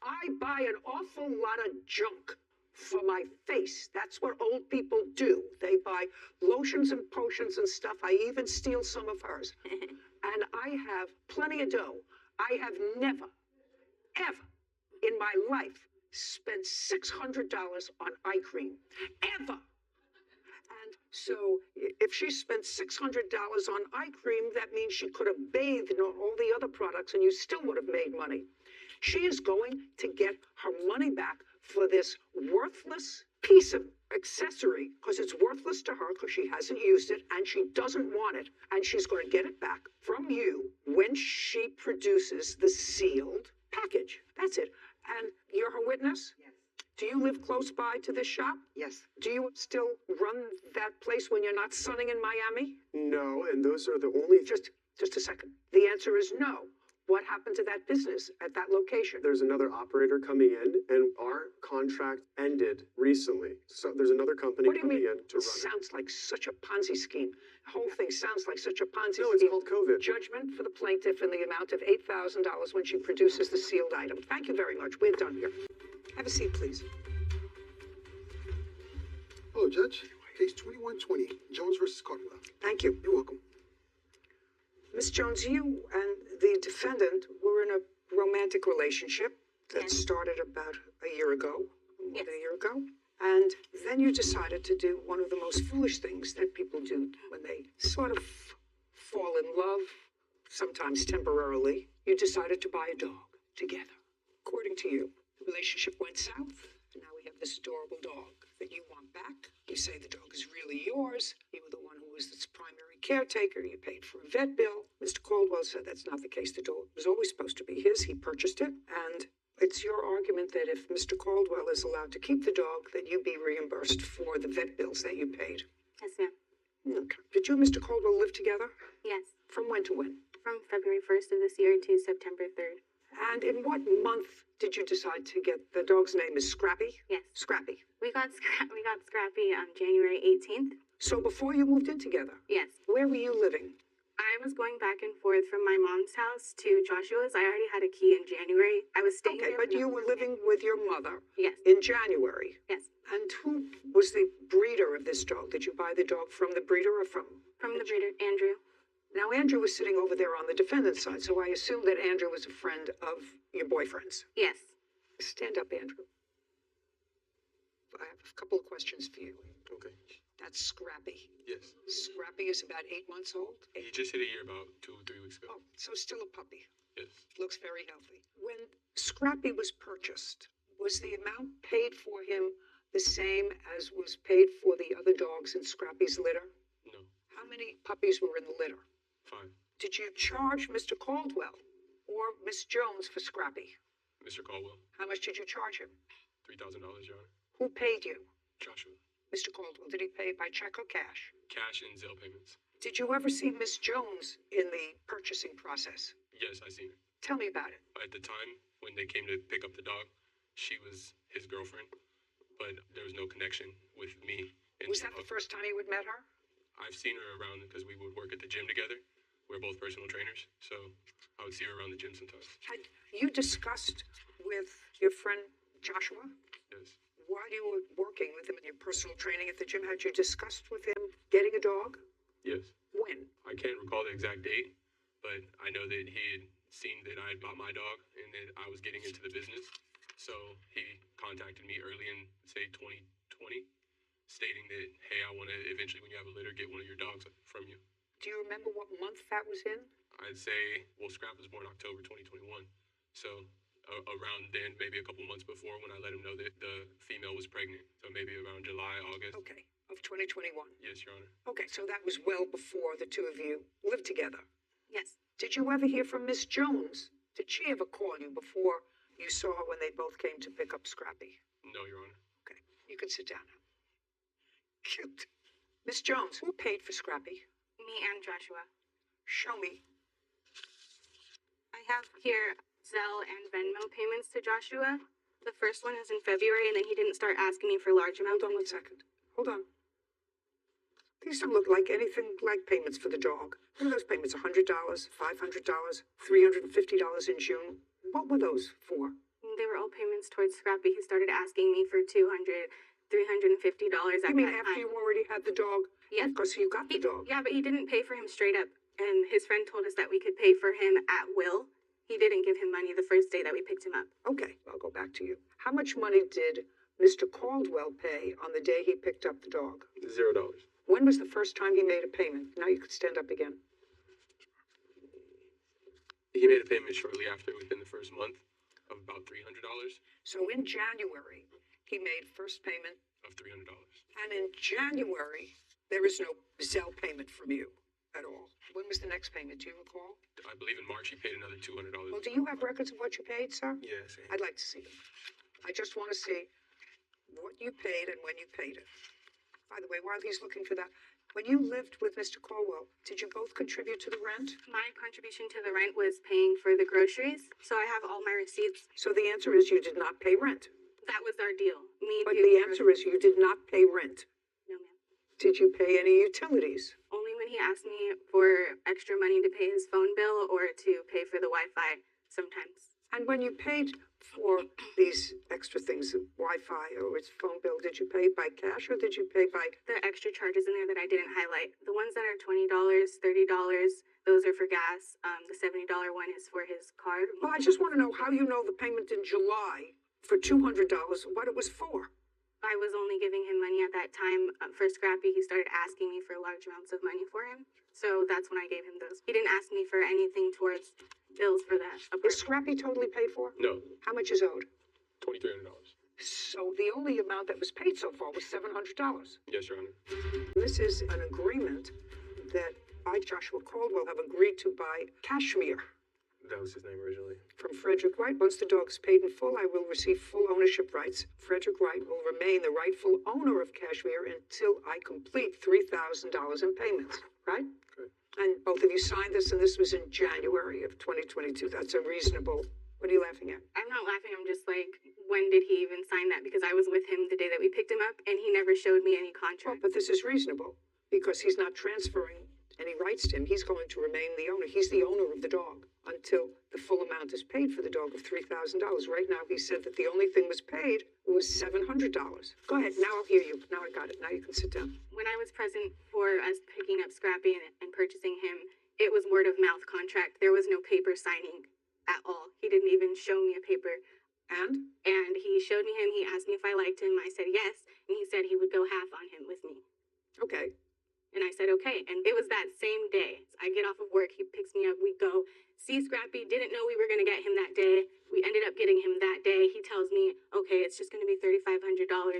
I buy an awful lot of junk for my face. That's what old people do. They buy lotions and potions and stuff. I even steal some of hers. And I have plenty of dough. I have never, ever in my life spent $600 on eye cream. Ever. And so if she spent $600 on eye cream, that means she could have bathed in all the other products and you still would have made money. She is going to get her money back for this worthless piece of accessory, because it's worthless to her because she hasn't used it and she doesn't want it. And she's going to get it back from you when she produces the sealed package. That's it. And you're her witness? Yes. Do you live close by to this shop? Yes. Do you still run that place when you're not sunning in Miami? No, and those are the only... Just a second. The answer is no. What happened to that business at that location? There's another operator coming in, and our contract ended recently. So there's another company What do you coming mean? in to run it. Sounds like such a Ponzi scheme. The whole thing sounds like such a Ponzi No, scheme. it's called COVID. Judgment for the plaintiff in the amount of $8,000 when she produces the sealed item. Thank you very much. We're done here. Have a seat, please. Hello, Judge. Case 2120, Jones versus Caldwell. Thank you. You're welcome. Miss Jones, you and the defendant were in a romantic relationship that Yes. started about a year ago, more Yes. than a year ago. And then you decided to do one of the most foolish things that people do when they sort of fall in love, sometimes temporarily. You decided to buy a dog together. According to you, the relationship went south, and now we have this adorable dog that you want back. You say the dog is really yours. You were the one who was its primary caretaker. You paid for a vet bill. Mr. Caldwell said that's not the case. The dog was always supposed to be his. He purchased it. And it's your argument that if Mr. Caldwell is allowed to keep the dog, that you be reimbursed for the vet bills that you paid. Yes, ma'am. Okay. Did you and Mr. Caldwell live together? Yes. From when to when? From February 1st of this year to September 3rd. And in what month did you decide to get the dog's name is Scrappy? Yes. Scrappy. We got Scrappy on January 18th. So before you moved in together, Yes. where were you living? I was going back and forth from my mom's house to Joshua's. I already had a key in January. I was staying Okay, there. but for you the were whole living with your mother Yes. in January. Yes. And who was the breeder of this dog? Did you buy the dog from the breeder or from? From the breeder, Andrew. Now, Andrew was sitting over there on the defendant's side, so I assume that Andrew was a friend of your boyfriend's. Yes. Stand up, Andrew. I have a couple of questions for you. Okay. That's Scrappy. Yes. Scrappy is about 8 months old? He just hit a year about 2 or 3 weeks ago. Oh, so still a puppy. Yes. Looks very healthy. When Scrappy was purchased, was the amount paid for him the same as was paid for the other dogs in Scrappy's litter? No. How many puppies were in the litter? 5. Did you charge Mr. Caldwell or Miss Jones for Scrappy? Mr. Caldwell, How much did you charge him? $3,000, Your Honor. Who paid you? Joshua. Mr. Caldwell, did he pay by check or cash? Cash and Zelle payments. Did you ever see Miss Jones in the purchasing process? Yes, I seen her. Tell me about it. At the time, when they came to pick up the dog, she was his girlfriend, but there was no connection with me. And Was that the first time you had met her? I've seen her around because we would work at the gym together. We're both personal trainers, so I would see her around the gym sometimes. Had you discussed with your friend Joshua Yes. while you were working with him in your personal training at the gym? Had you discussed with him getting a dog? Yes. When? I can't recall the exact date, but I know that he had seen that I had bought my dog and that I was getting into the business. So he contacted me early in, say, 2020, stating that, hey, I want to eventually, when you have a litter, get one of your dogs from you. Do you remember what month that was in? I'd say, well, Scrap was born October 2021. So around then, maybe a couple months before, when I let him know that the female was pregnant. So maybe around July, August. Okay, of 2021. Yes, Your Honor. Okay, so that was well before the two of you lived together. Yes. Did you ever hear from Miss Jones? Did she ever call you before you saw her when they both came to pick up Scrappy? No, Your Honor. Okay, you can sit down now. Cute. Miss Jones, who paid for Scrappy? Me and Joshua. Show me. I have here Zelle and Venmo payments to Joshua. The first one is in February, and then he didn't start asking me for large amounts. Hold on 1 second. Hold on. These don't look like anything like payments for the dog. What are those payments? $100, $500, $350 in June? What were those for? They were all payments towards Scrappy. He started asking me for $200, $350 at You mean that after time. you already had the dog? Yes. Because you got the dog. Yeah, but he didn't pay for him straight up. And his friend told us that we could pay for him at will. He didn't give him money the first day that we picked him up. Okay, I'll go back to you. How much money did Mr. Caldwell pay on the day he picked up the dog? $0. When was the first time he made a payment? Now you could stand up again. He made a payment shortly after, within the first month, of about $300. So in January, he made first payment, Of $300. and in January, there is no Zelle payment from you at all. When was the next payment? Do you recall? I believe in March he paid another $200. Well, do you have records of what you paid, sir? Yes. I'd like to see them. I just want to see what you paid and when you paid it. By the way, while he's looking for that, when you lived with Mr. Caldwell, did you both contribute to the rent? My contribution to the rent was paying for the groceries, so I have all my receipts. So the answer is you did not pay rent. That was our deal. Me and But you- the answer is you did not pay rent. No, ma'am. Did you pay any utilities? Only when he asked me for extra money to pay his phone bill or to pay for the Wi-Fi sometimes. And when you paid for these extra things, Wi-Fi or its phone bill, did you pay by cash or did you pay by... There are extra charges in there that I didn't highlight. The ones that are $20, $30, those are for gas. The $70 one is for his card. Well, I just want to know how you know the payment in July for $200, what it was for. I was only giving him money at that time for Scrappy. He started asking me for large amounts of money for him. So that's when I gave him those. He didn't ask me for anything towards bills for that Is apartment. Scrappy totally paid for? No. How much is owed? $2,300. So the only amount that was paid so far was $700. Yes, Your Honor. This is an agreement that I, Joshua Caldwell, have agreed to buy Cashmere That was his name originally. from Frederick Wright. Once the dog is paid in full, I will receive full ownership rights. Frederick Wright will remain the rightful owner of Cashmere until I complete $3,000 in payments, right? Correct. And both of you signed this, and this was in January of 2022. That's a reasonable... What are you laughing at? I'm not laughing. I'm just like, when did he even sign that? Because I was with him the day that we picked him up, and he never showed me any Well, contract. but this is reasonable because he's not transferring and he writes to him, he's going to remain the owner. He's the owner of the dog until the full amount is paid for the dog of $3,000. Right now, he said that the only thing was paid was $700. Go ahead. Now I'll hear you. Now I got it. Now you can sit down. When I was present for us picking up Scrappy and purchasing him, it was word of mouth contract. There was no paper signing at all. He didn't even show me a paper. And? And he showed me him. He asked me if I liked him. I said yes. And he said he would go half on him with me. Okay. And I said, okay. And it was that same day. I get off of work. He picks me up. We go see Scrappy. Didn't know we were going to get him that day. We ended up getting him that day. He tells me, okay, it's just going to be $3,500.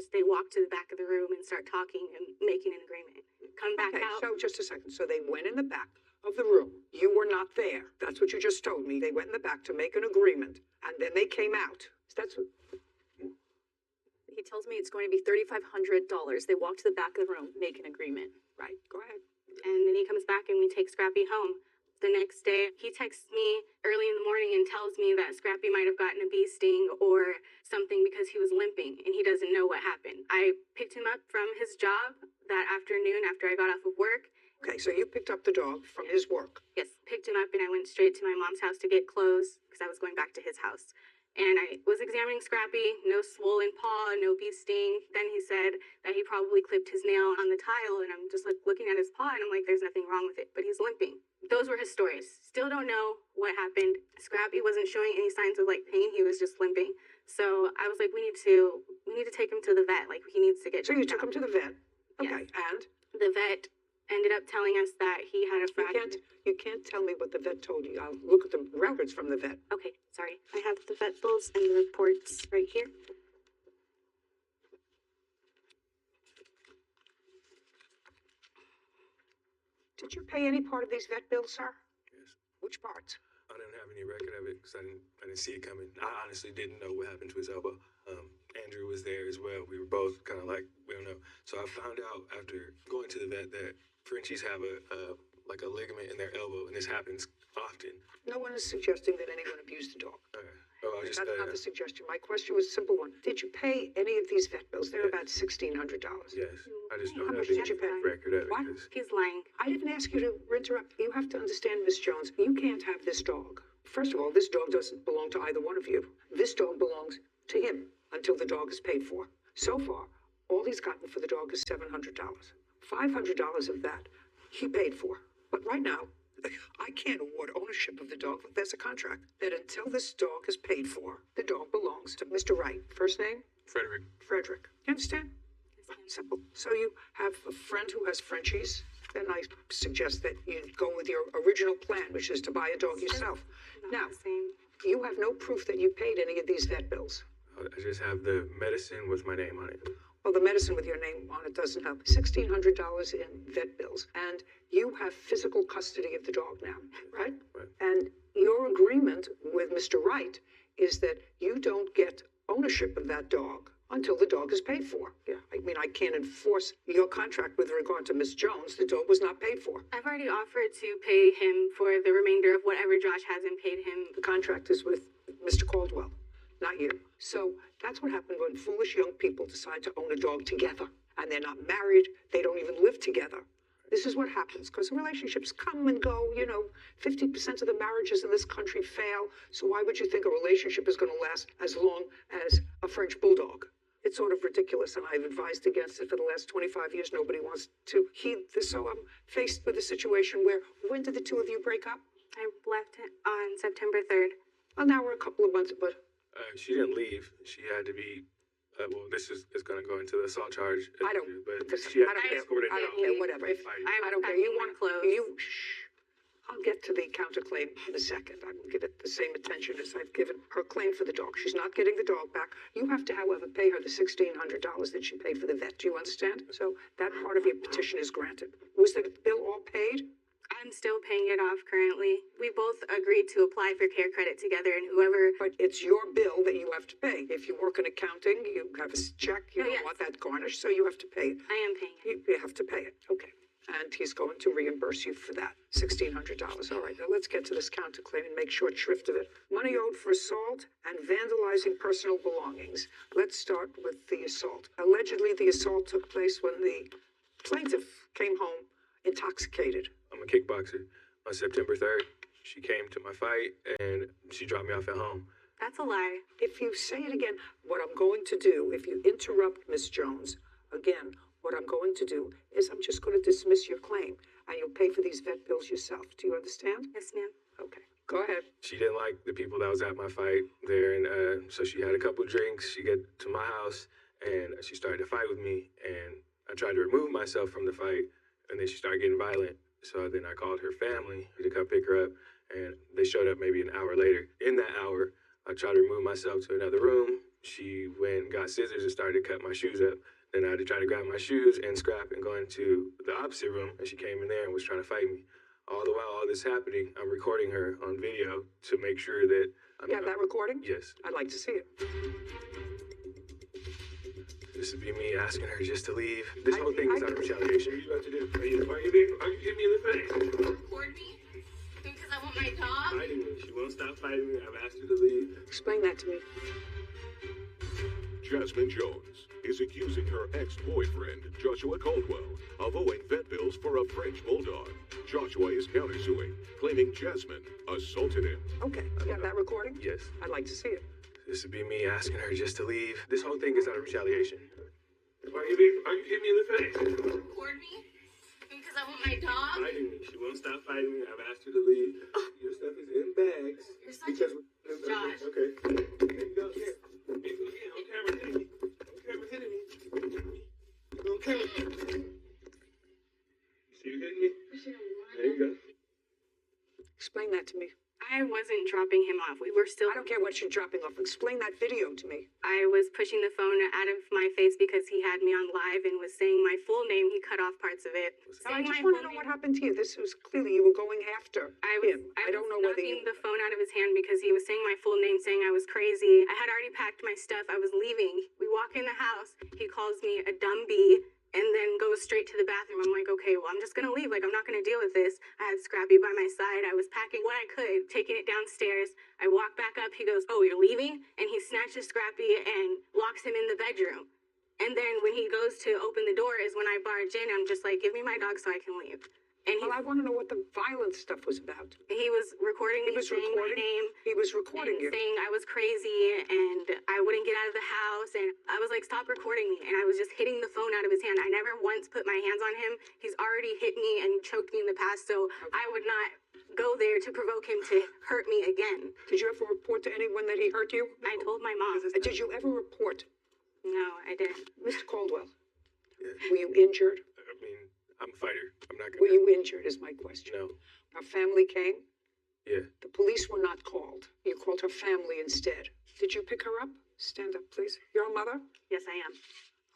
They walk to the back of the room and start talking and making an agreement. Come back out. So just a second. So they went in the back of the room. You were not there. That's what you just told me. They went in the back to make an agreement. And then they came out. That's what... He tells me it's going to be $3,500. They walk to the back of the room, make an agreement. Right. Go ahead. And then he comes back and we take Scrappy home. The next day, he texts me early in the morning and tells me that Scrappy might have gotten a bee sting or something because he was limping and he doesn't know what happened. I picked him up from his job that afternoon after I got off of work. Okay, so you picked up the dog from his work. Yes, picked him up and I went straight to my mom's house to get clothes because I was going back to his house. And I was examining Scrappy, no swollen paw, no bee sting. Then he said that he probably clipped his nail on the tile, and I'm just like looking at his paw, and I'm like, there's nothing wrong with it, but he's limping. Those were his stories. Still don't know what happened. Scrappy wasn't showing any signs of like pain. He was just limping. So I was like, we need to take him to the vet. Like he needs to get. So you took him to the vet. Yes. Okay, and The vet ended up telling us that he had a fracture. you can't tell me what the vet told you. I'll look at the records from the vet. Okay, sorry. I have the vet bills and the reports right here. Did you pay any part of these vet bills, sir? Yes. Which parts? I didn't have any record of it because I didn't see it coming. I honestly didn't know what happened to his elbow. Andrew was there as well. We were both kind of like, we don't know. So I found out after going to the vet that Frenchies have a ligament in their elbow, and this happens often. No one is suggesting that anyone abused the dog. Oh, I just That's not the suggestion. My question was a simple one. Did you pay any of these vet bills? They're about $1,600. yes. I just don't How have much any did you pay? record of it. What? 'Cause He's lying. I didn't ask you to interrupt. You have to understand, Miss Jones, you can't have this dog. First of all, this dog doesn't belong to either one of you. This dog belongs to him until the dog is paid for. So far, all he's gotten for the dog is $700. $500 of that he paid for. But right now, I can't award ownership of the dog. There's a contract that until this dog is paid for, the dog belongs to Mr. Wright. First name? Frederick. Frederick. You understand? Simple. So you have a friend who has Frenchies. Then I suggest that you go with your original plan, which is to buy a dog yourself. Not Now, the same. you have no proof that you paid any of these vet bills. I just have the medicine with my name on it. Well, the medicine with your name on it doesn't help. $1,600 in vet bills. And you have physical custody of the dog now, right? Right. And your agreement with Mr. Wright is that you don't get ownership of that dog until the dog is paid for. Yeah, I mean, I can't enforce your contract with regard to Miss Jones. The dog was not paid for. I've already offered to pay him for the remainder of whatever Josh hasn't paid him. The contract is with Mr. Caldwell, not you. So that's what happened when foolish young people decide to own a dog together. And they're not married. They don't even live together. This is what happens because relationships come and go. 50% of the marriages in this country fail. So why would you think a relationship is going to last as long as a French bulldog? It's sort of ridiculous, and I've advised against it for the last 25 years. Nobody wants to heed this. So I'm faced with a situation where, when did the two of you break up? I left it on September 3rd. Well, now we're a couple of months, but She didn't leave. She had to be. This is going to go into the assault charge. I don't- But listen, she had I don't to be care. escorted I out. don't care, whatever. If, I don't care. You packing my want clothes. shh. I'll get to the counterclaim in a second. I will give it the same attention as I've given her claim for the dog. She's not getting the dog back. You have to, however, pay her the $1,600 that she paid for the vet. Do you understand? So that part of your petition is granted. Was the bill all paid? I'm still paying it off currently. We both agreed to apply for care credit together, and whoever. But it's your bill that you have to pay. If you work in accounting, you have a check. You Oh, don't yes. want that garnished, so you have to pay it. I am paying it. You have to pay it. Okay. And he's going to reimburse you for that, $1,600. All right, now let's get to this counterclaim and make short shrift of it. Money owed for assault and vandalizing personal belongings. Let's start with the assault. Allegedly, the assault took place when the plaintiff came home intoxicated. I'm a kickboxer. On September 3rd, she came to my fight and she dropped me off at home. That's a lie. If you say it again, what I'm going to do, if you interrupt Miss Jones, again, what I'm going to do is I'm just going to dismiss your claim and you'll pay for these vet bills yourself. Do you understand? Yes, ma'am. Okay, go ahead. She didn't like the people that was at my fight there, and so she had a couple drinks. She get to my house and she started to fight with me, and I tried to remove myself from the fight, and then she started getting violent. So then I called her family to come pick her up, and they showed up maybe an hour later. In that hour, I tried to remove myself to another room. She went and got scissors and started to cut my shoes up. Then I had to try to grab my shoes and scrap and go into the opposite room, and she came in there and was trying to fight me. All the while all this happening, I'm recording her on video to make sure that You have that recording? Yes. I'd like to see it. This would be me asking her just to leave. This whole thing is out of retaliation. What are you about to do? Are you hitting me in the face? Record me? Because I want my dog? Fighting me. She won't stop fighting me. I've asked her to leave. Explain that to me. Jasmine Jones is accusing her ex-boyfriend, Joshua Caldwell, of owing vet bills for a French bulldog. Joshua is countersuing, claiming Jasmine assaulted him. Okay, you have that recording? Yes. I'd like to see it. This would be me asking her just to leave. This whole thing is out of retaliation. Are you hitting me in the face? Record me? Because I want my dog? Fighting me. She won't stop fighting me. I've asked her to leave. Your stuff is in bags. You're such a... Josh. Okay. There you go. Here. On camera hitting me. On camera hitting me. On camera. See you hitting me? There you go. Explain that to me. I wasn't dropping him off. We were still... I don't care what you're dropping off. Explain that video to me. I was pushing the phone out of my face because he had me on live and was saying my full name. He cut off parts of it. No, I Saying just my want to full know what name. happened to you. This was clearly you were going after him. I don't was know whether knocking you... the phone out of his hand because he was saying my full name, saying I was crazy. I had already packed my stuff. I was leaving. We walk in the house. He calls me a dumb bee and then goes straight to the bathroom. I'm like, okay, well, I'm just going to leave. Like, I'm not going to deal with this. I had Scrappy by my side. I was packing what I could, taking it downstairs. I walk back up. He goes, oh, you're leaving? And he snatches Scrappy and locks him in the bedroom. And then when he goes to open the door is when I barge in. I'm just like, give me my dog so I can leave. And Well, I want to know what the violent stuff was about. he was recording me saying my name. He was recording And you. saying I was crazy and I wouldn't get out of the house. And I was like, stop recording me. And I was just hitting the phone out of his hand. I never once put my hands on him. He's already hit me and choked me in the past. So I would not go there to provoke him to hurt me again. Did you ever report to anyone that he hurt you? I told my mom. Did you ever report? No, I didn't. Mr. Caldwell, Yeah. were you injured? I mean, I'm a fighter. I'm not Were gonna... you injured is my question. No. Her family came? Yeah. The police were not called. You called her family instead. Did you pick her up? Stand up, please. You're a mother? Yes, I am.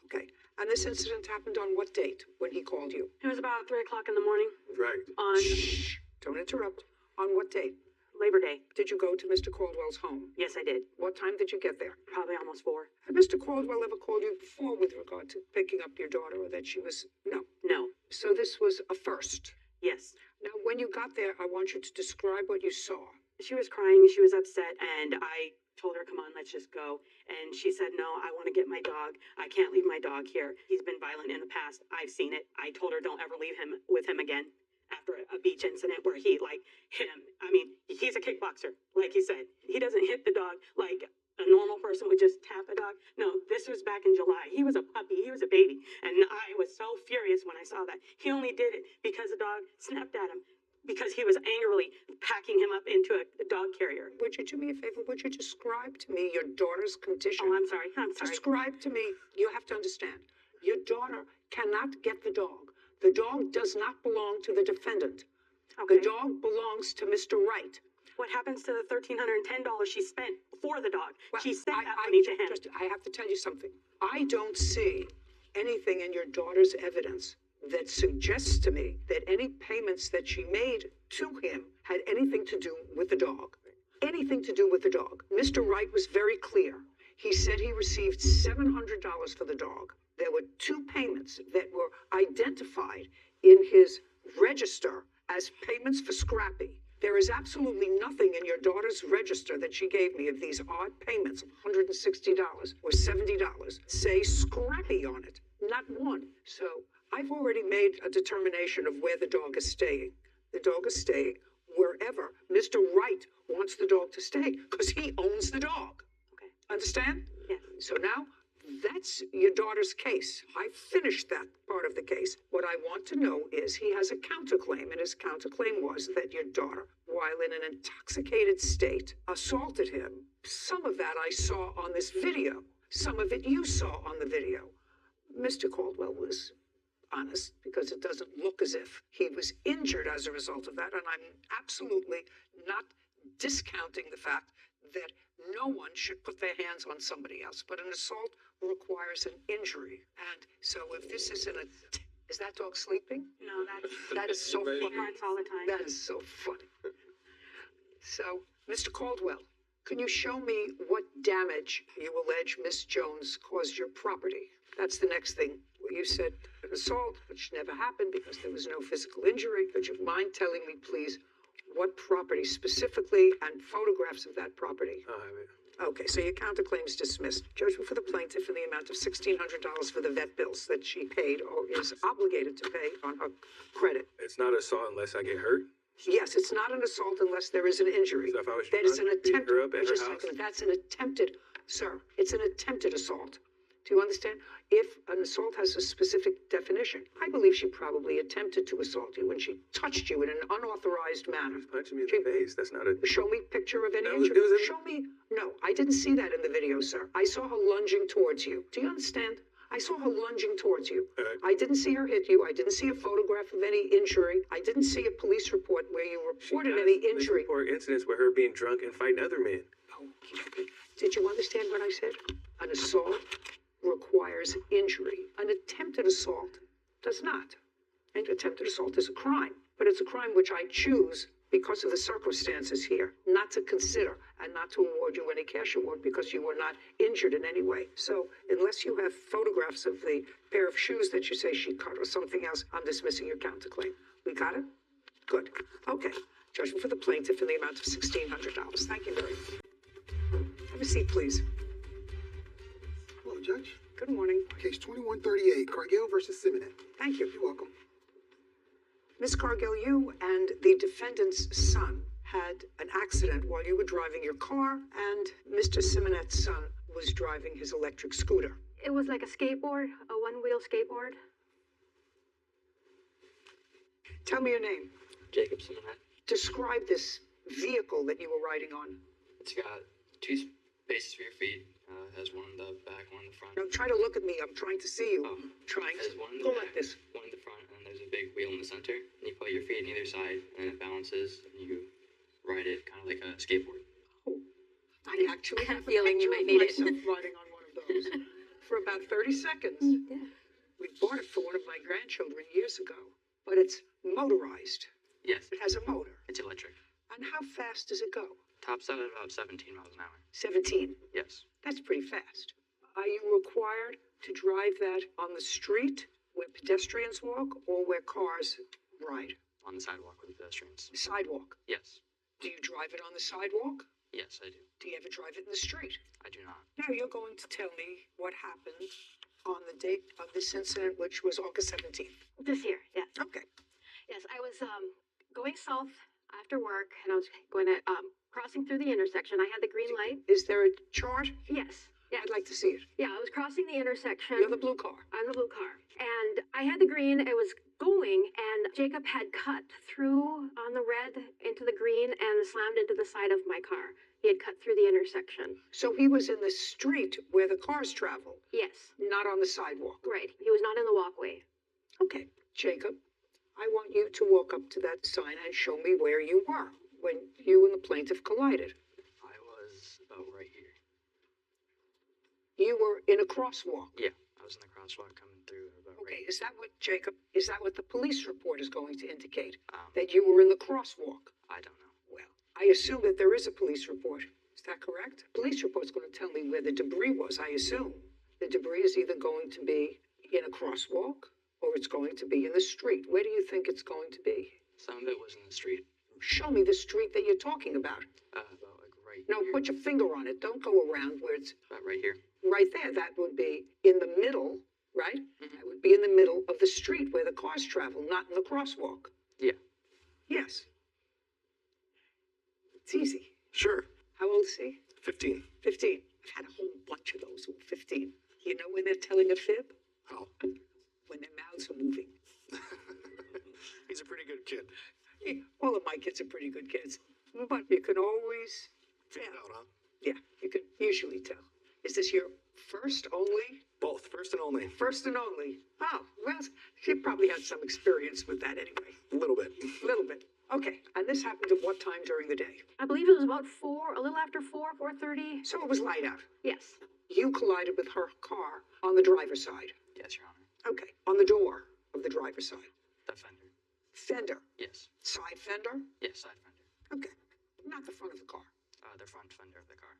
Okay. And this incident happened on what date when he called you? It was about 3 o'clock in the morning Right. on Shh. Don't interrupt. On what date? Labor Day. Did you go to Mr. Caldwell's home? Yes, I did. What time did you get there? Probably almost 4. Had Mr. Caldwell ever called you before with regard to picking up your daughter or that she was... No. No. So this was a first. Yes. Now, when you got there, I want you to describe what you saw. She was crying. She was upset. And I told her, come on, let's just go. And she said, no, I want to get my dog. I can't leave my dog here. He's been violent in the past. I've seen it. I told her, don't ever leave him with him again. After a beach incident where he hit him. I mean, he's a kickboxer, like he said. He doesn't hit the dog like a normal person would just tap a dog. No, this was back in July. He was a puppy. He was a baby. And I was so furious when I saw that. He only did it because the dog snapped at him. Because he was angrily packing him up into a dog carrier. Would you do me a favor? Would you describe to me your daughter's condition? Oh, I'm sorry. Describe to me. You have to understand. Your daughter cannot get the dog. The dog does not belong to the defendant. Okay. The dog belongs to Mr. Wright. What happens to the $1,310 she spent for the dog? Well, She sent that money to him. I have to tell you something. I don't see anything in your daughter's evidence that suggests to me that any payments that she made to him had anything to do with the dog. Anything to do with the dog. Mr. Wright was very clear. He said he received $700 for the dog. There were 2 payments that were identified in his register as payments for Scrappy. There is absolutely nothing in your daughter's register that she gave me of these odd payments, $160 or $70, say Scrappy on it. Not one. So I've already made a determination of where the dog is staying. the dog is staying wherever Mr. Wright wants the dog to stay, because he owns the dog. Okay. Understand? Yeah. So now, that's your daughter's case. I finished that part of the case. What I want to know is he has a counterclaim, and his counterclaim was that your daughter, while in an intoxicated state, assaulted him. Some of that I saw on this video. Some of it you saw on the video. Mr. Caldwell was honest, because it doesn't look as if he was injured as a result of that, and I'm absolutely not discounting the fact that no one should put their hands on somebody else, but an assault requires an injury. And so if this is is that dog sleeping? No, That is so funny. Barks all the time. That is so funny. So, Mr. Caldwell, can you show me what damage you allege Miss Jones caused your property? That's the next thing. You said an assault, which never happened because there was no physical injury. Would you mind telling me, please, what property specifically and photographs of that property? I'll have it. Okay, so your counterclaim's dismissed. Judgment for the plaintiff in the amount of $1,600 for the vet bills that she paid or is obligated to pay on her credit. It's not assault unless I get hurt. Yes, it's not an assault unless there is an injury. So if I was That is trying an to beat attempted, her up at her just a house? second, that's an attempted, sir, it's an attempted assault. Do you understand? If an assault has a specific definition, I believe she probably attempted to assault you when she touched you in an unauthorized manner. Punching me in the face. That's not a. Show me picture of any That was- injury. it was a- Show me. No, I didn't see that in the video, sir. I saw her lunging towards you. Do you understand? I saw her lunging towards you. I didn't see her hit you. I didn't see a photograph of any injury. I didn't see a police report where you reported any injury. Report incidents with her being drunk and fighting other men. Okay. Did you understand what I said? An assault requires injury. An attempted assault does not. An attempted assault is a crime, but it's a crime which I choose because of the circumstances here, not to consider and not to award you any cash award because you were not injured in any way. So unless you have photographs of the pair of shoes that you say she cut or something else, I'm dismissing your counterclaim. We got it? Good. Okay. Judgment for the plaintiff in the amount of $1,600. Thank you very much. Have a seat, please. Hello, Judge. Good morning. Case 2138, Cargill versus Simonet. Thank you. You're welcome. Miss Cargill, you and the defendant's son had an accident while you were driving your car, and Mr. Simonet's son was driving his electric scooter. It was like a skateboard, a one-wheel skateboard. Tell me your name. Jacob Simonet. Describe this vehicle that you were riding on. It's got two spaces for your feet. Has one in the back, one in the front. Now try to look at me. I'm trying to see you. Oh, Trying There's to one in the go back, like this. one in the front, and then there's a big wheel in the center. And you put your feet on either side, and it balances, and you ride it kind of like a skateboard. I actually have a feeling you picture might of need it. myself riding on one of those for about 30 seconds. Yeah. We bought it for one of my grandchildren years ago, but it's motorized. Yes, It has a motor. it's electric. And how fast does it go? Tops out at about 17 miles an hour. 17. Yes. That's pretty fast. Are you required to drive that on the street where pedestrians walk or where cars ride? On the sidewalk with the pedestrians. Sidewalk. Yes. Do you drive it on the sidewalk? Yes, I do. Do you ever drive it in the street? I do not. Now you're going to tell me what happened on the date of this incident, which was August 17th. This year, yes. Okay. Yes, I was going south after work, and I was going to crossing through the intersection. I had the green light. Is there a chart? Yes. Yeah. I'd like to see it. Yeah, I was crossing the intersection. You're the blue car. I'm the blue car. And I had the green, it was going, and Jacob had cut through on the red into the green and slammed into the side of my car. He had cut through the intersection. So he was in the street where the cars travel, Yes, not on the sidewalk. right. He was not in the walkway. Okay, Jacob, I want you to walk up to that sign and show me where you were when you and the plaintiff collided. I was about right here. You were in a crosswalk. Yeah, I was in the crosswalk coming through about Okay, right is that what, Jacob, is that what the police report is going to indicate? Um, That you were in the crosswalk? I don't know. Well, I assume that there is a police report. Is that correct? Police report's going to tell me where the debris was, I assume. The debris is either going to be in a crosswalk or it's going to be in the street. Where do you think it's going to be? Some of it was in the street. Show me the street that you're talking about. About like right No, here. put your finger on it. Don't go around where it's About right here. right there. That would be in the middle, right? That would be in the middle of the street where the cars travel, not in the crosswalk. Yeah. Yes. It's easy. Sure. How old is he? 15. 15. I've had a whole bunch of those who are 15. You know when they're telling a fib? How? When their mouths are moving. He's a pretty good kid. All of my kids are pretty good kids. But you can always Figure it out, huh? Yeah, you can usually tell. Is this your first only? Both. First and only. First and only. Oh, well, she probably had some experience with that anyway. A little bit. A little bit. Okay, and this happened at what time during the day? I believe it was about 4, a little after 4:30. So it was light out. Yes. You collided with her car on the driver's side. Yes, Your Honor. Okay, on the door of the driver's side. The fender. Fender. Yes. Side fender? Yes, side fender. Okay, not the front of the car. The front fender of the car.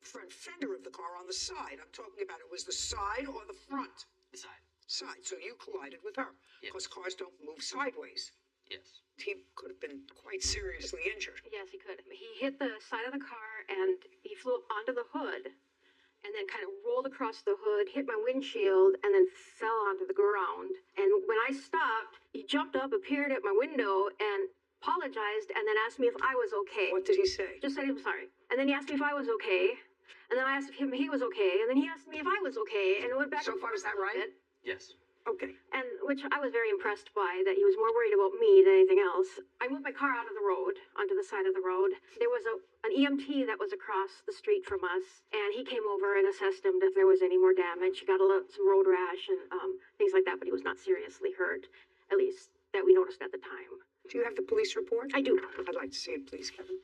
Front fender of the car on the side. I'm talking about it was the side or the front? The side. Side. So you collided with her. Yes. Because cars don't move sideways. Yes. He could have been quite seriously injured. Yes, he could. He hit the side of the car and he flew up onto the hood and then kind of rolled across the hood, hit my windshield, and then fell onto the ground. And when I stopped, he jumped up, appeared at my window, and apologized, and then asked me if I was okay. What did he say? Just said he was sorry. And then he asked me if I was okay. And then I asked him if he was okay. And then he asked me if I was okay. And it went back. So far, is that right? Yes. Okay. And which I was very impressed by, that he was more worried about me than anything else. I moved my car out of the road, onto the side of the road. There was an EMT that was across the street from us, and he came over and assessed him if there was any more damage. He got some road rash and things like that, but he was not seriously hurt, at least that we noticed at the time. Do you have the police report? I do. I'd like to see it, please, Kevin.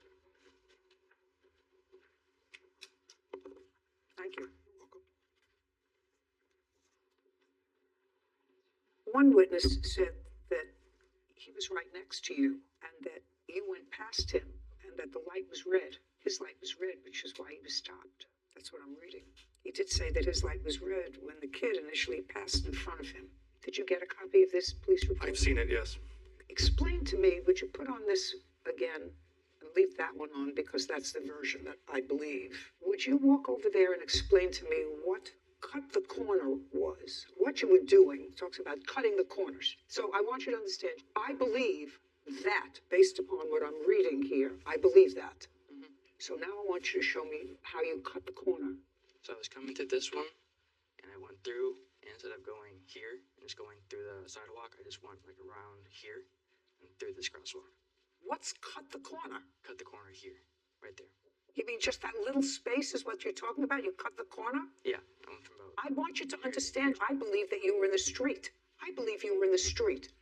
Thank you. One witness said that he was right next to you and that you went past him and that the light was red. His light was red, which is why he was stopped. That's what I'm reading. He did say that his light was red when the kid initially passed in front of him. Did you get a copy of this police report? I've seen it, yes. Explain to me, would you put on this again and leave that one on because that's the version that I believe. Would you walk over there and explain to me what cut the corner was, what you were doing? It talks about cutting the corners. So I want you to understand, I believe that, based upon what I'm reading here, I believe that. Mm-hmm. So now I want you to show me how you cut the corner. So I was coming to this one, and I went through, and instead of going here and just going through the sidewalk, I just went like around here and through this crosswalk. What's cut the corner? Cut the corner here, right there. You mean just that little space is what you're talking about? You cut the corner? Yeah, I went from about. I want you to understand, I believe that you were in the street. I believe you were in the street,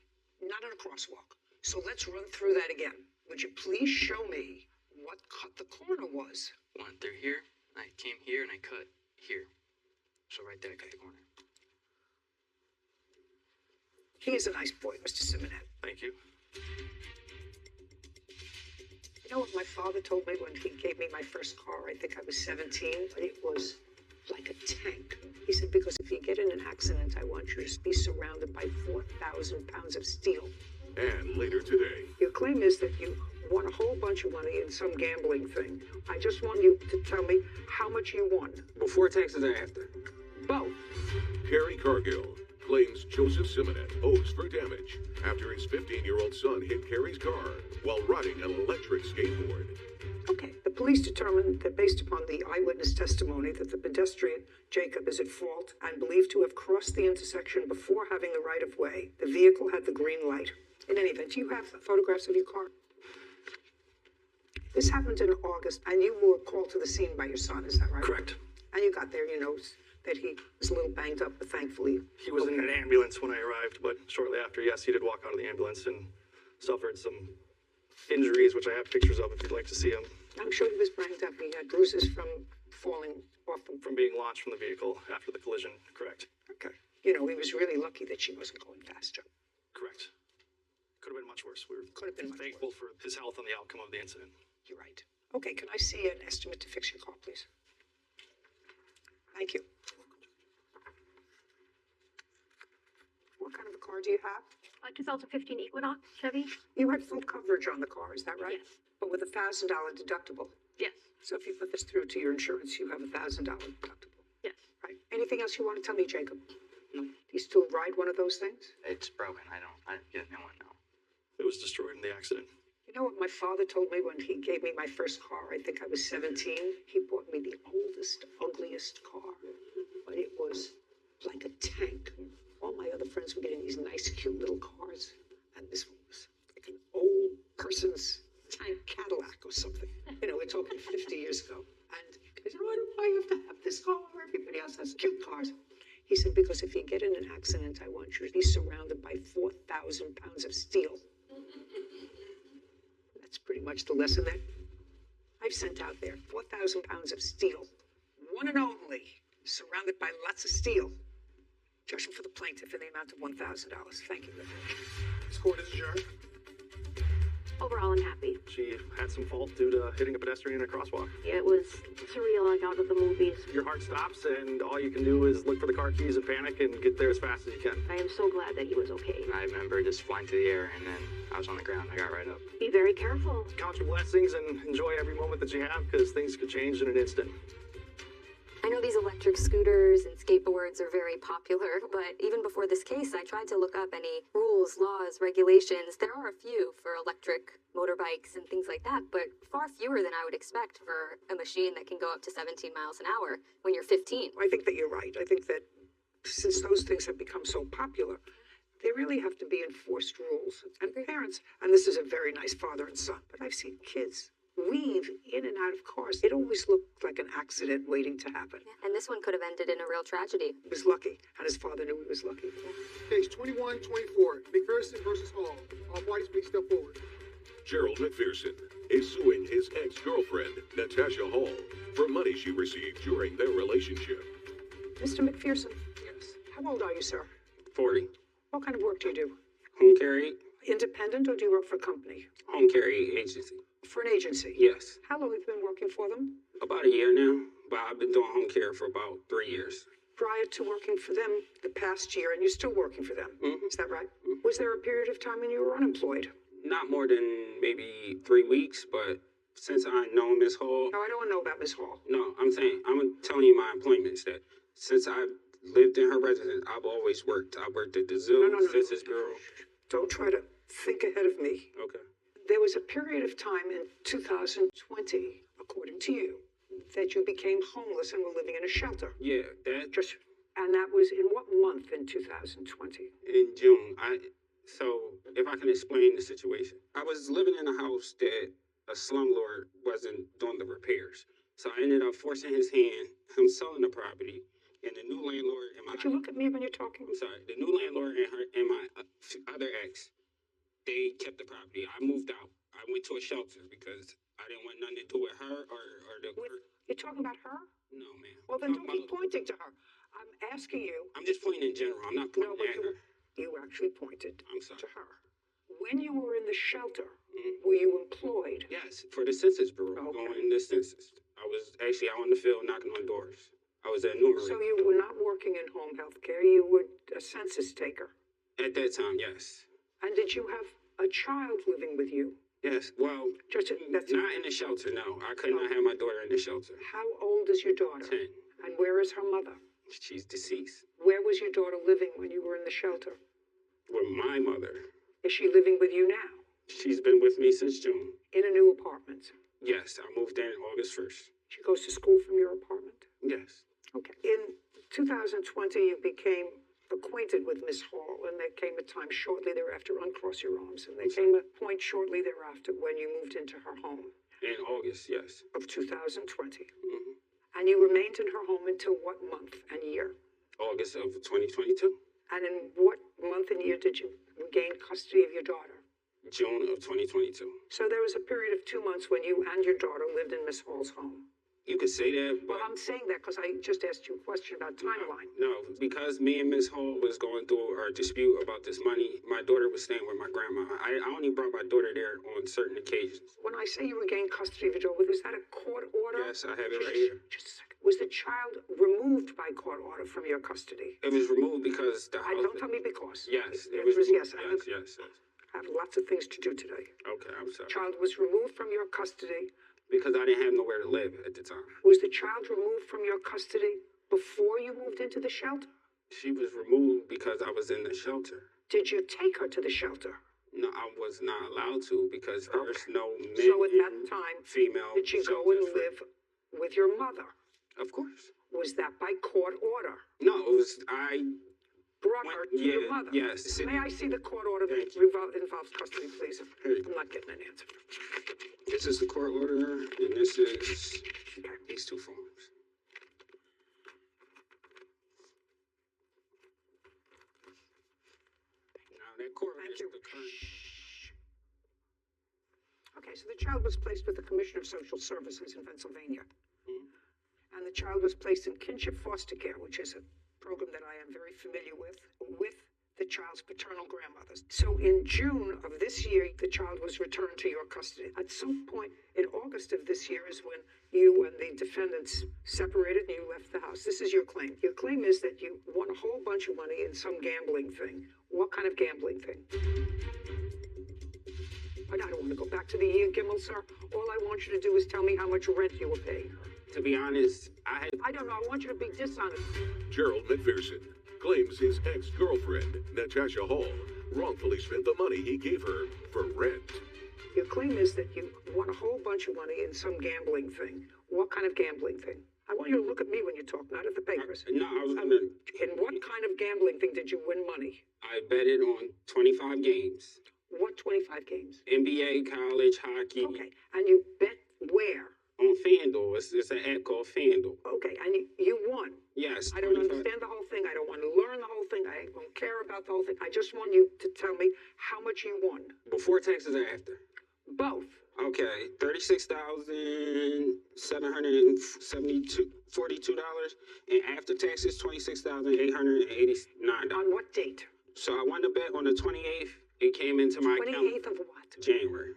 not in a crosswalk. So let's run through that again. Would you please show me what cut the corner was? Went through here, I came here, and I cut here. So right there, I cut the corner. He is a nice boy, Mr. Simonet. Thank you. You know what my father told me when he gave me my first car? I think I was 17. It was like a tank. He said, because if you get in an accident, I want you to be surrounded by 4,000 pounds of steel. And later today, Your claim is that you won a whole bunch of money in some gambling thing. I just want you to tell me how much you won. Before taxes and after. Both. Carrie Cargill claims Joseph Simonet owes for damage after his 15-year-old son hit Carrie's car while riding an electric skateboard. Okay, the police determined that based upon the eyewitness testimony that the pedestrian, Jacob, is at fault and believed to have crossed the intersection before having the right-of-way. The vehicle had the green light. In any event, do you have photographs of your car? This happened in August, and you were called to the scene by your son, is that right? Correct. And you got there, you know that he was a little banged up, but thankfully... He was in an ambulance when I arrived, but shortly after, yes, he did walk out of the ambulance and suffered some injuries, which I have pictures of if you'd like to see them. I'm sure he was banged up. He had bruises from falling off the... From being launched from the vehicle after the collision, correct. Okay. You know, he was really lucky that she wasn't going faster. Correct. Could have been much worse. We were Could have been much thankful for his health and the outcome of the incident. You're right. Okay, can I see an estimate to fix your car, please? Thank you. What kind of a car do you have? 2015 Equinox Chevy. You had full coverage on the car, is that right? Yes. But with a $1,000 deductible. Yes. So if you put this through to your insurance, you have a $1,000 deductible. Yes. Right. Anything else you want to tell me, Jacob? No. Do you still ride one of those things? It's broken. I don't get a new one now. It was destroyed in the accident. You know what my father told me when he gave me my first car? I think I was 17. He bought me the oldest, ugliest car. But it was like a tank. All my other friends were getting these nice, cute little cars. And this one was like an old person's tank Cadillac or something. You know, we're talking 50 years ago. And he said, why do I have to have this car? Everybody else has cute cars. He said, because if you get in an accident, I want you to be surrounded by 4,000 pounds of steel. That's pretty much the lesson that I've sent out there. 4,000 pounds of steel. One and only. Surrounded by lots of steel. Judgment for the plaintiff in the amount of $1,000. Thank you. This court is adjourned. Overall, I'm happy. She had some fault due to hitting a pedestrian in a crosswalk. Yeah, it was surreal, like out of the movies. Your heart stops, and all you can do is look for the car keys and panic and get there as fast as you can. I am so glad that he was okay. I remember just flying through the air, and then I was on the ground. I got right up. Be very careful. Count your blessings and enjoy every moment that you have, because things could change in an instant. I know these electric scooters and skateboards are very popular, but even before this case, I tried to look up any rules, laws, regulations. There are a few for electric motorbikes and things like that, but far fewer than I would expect for a machine that can go up to 17 miles an hour when you're 15. I think that you're right. I think that since those things have become so popular, there really have to be enforced rules. And parents, and this is a very nice father and son, but I've seen kids weave in and out of cars. It always looked like an accident waiting to happen. Yeah, and this one could have ended in a real tragedy. He was lucky, and his father knew he was lucky. Case 2124, McPherson versus Hall. All parties please step forward. Gerald McPherson is suing his ex-girlfriend, Natasha Hall, for money she received during their relationship. Mr. McPherson? Yes. How old are you, sir? 40. What kind of work do you do? Home care aid? Independent, or do you work for a company? Home care aid agency. For an agency? Yes. How long have you been working for them? About a year now, but I've been doing home care for about 3 years. Prior to working for them the past year, and you're still working for them, is that right? Was there a period of time when you were unemployed? Not more than maybe 3 weeks, but since I know Miss Hall... No, I don't want to know about Miss Hall. No, I'm telling you my employments that since I've lived in her residence, I've always worked. I worked at the zoo, Census Bureau. Don't try to think ahead of me. Okay. There was a period of time in 2020, according to you, that you became homeless and were living in a shelter. Yeah, that... And that was in what month in 2020? In June. So, if I can explain the situation. I was living in a house that a slumlord wasn't doing the repairs. So I ended up forcing his hand, him selling the property, and the new landlord and my... Could you look at me when you're talking? I'm sorry. The new landlord and my other ex, they kept the property. I moved out. I went to a shelter because I didn't want nothing to do with her or the... You're talking about her? No, ma'am. Well, then don't keep pointing to her. I'm asking you... I'm just pointing in general. I'm not pointing at her. You actually pointed to her. When you were in the shelter, were you employed? Yes, for the Census Bureau, going in the census. I was actually out in the field knocking on doors. I was an enumerator. So you were not working in home health care. You were a census taker. At that time, yes. And did you have a child living with you? Yes, well, not in the shelter, no. I could not have my daughter in the shelter. How old is your daughter? 10. And where is her mother? She's deceased. Where was your daughter living when you were in the shelter? With my mother. Is she living with you now? She's been with me since June. In a new apartment? Yes, I moved in August 1st. She goes to school from your apartment? Yes. Okay. In 2020, you became acquainted with Miss Hall, and there came a time shortly thereafter, uncross your arms, and there came a point shortly thereafter when you moved into her home. In August, yes. Of 2020. And you remained in her home until what month and year? August of 2022. And in what month and year did you gain custody of your daughter? June of 2022. So there was a period of 2 months when you and your daughter lived in Miss Hall's home. You could say that, but... Well, I'm saying that because I just asked you a question about timeline. No, because me and Miss Hall was going through our dispute about this money, my daughter was staying with my grandma. I only brought my daughter there on certain occasions. When I say you regained custody of your daughter, was that a court order? Yes, I have it right here. Just a second. Was the child removed by court order from your custody? It was removed because the house... Don't tell me because. Yes, it was yes. Yes. I have lots of things to do today. Okay, I'm sorry. Child was removed from your custody. Because I didn't have nowhere to live at the time. Was the child removed from your custody before you moved into the shelter? She was removed because I was in the shelter. Did you take her to the shelter? No, I was not allowed to because there's no men So at that in time, female did you go and shelters for- live with your mother? Of course. Was that by court order? No, it was I Brought her to your mother? Yes. May I see the court order that involves custody, please? I'm not getting an answer. This is the court order, and this is these two forms. Now that court order is the current. Okay, so the child was placed with the Commission of Social Services in Pennsylvania. And the child was placed in kinship foster care, which is a program that I am very familiar with the child's paternal grandmothers. So in June of this year, the child was returned to your custody. At some point in August of this year is when you and the defendants separated and you left the house. This is your claim. Your claim is that you won a whole bunch of money in some gambling thing. What kind of gambling thing? I don't want to go back to the year, Gimmel, sir. All I want you to do is tell me how much rent you were paying her. To be honest, I don't know. I want you to be dishonest. Gerald McPherson claims his ex-girlfriend, Natasha Hall, wrongfully spent the money he gave her for rent. Your claim is that you won a whole bunch of money in some gambling thing. What kind of gambling thing? I want you to look at me when you talk, not at the papers. No, I was gonna. In what kind of gambling thing did you win money? I betted on 25 games. What 25 games? NBA, college, hockey. Okay, and you bet where? On FanDuel. It's an app called FanDuel. Okay, and you won? Yes. I don't understand the whole thing. I don't want to learn the whole thing. I don't care about the whole thing. I just want you to tell me how much you won. Before taxes or after? Both. Okay, $36,742, and after taxes, $26,889. On what date? So I won the bet on the 28th. It came into my account. 28th of what? January.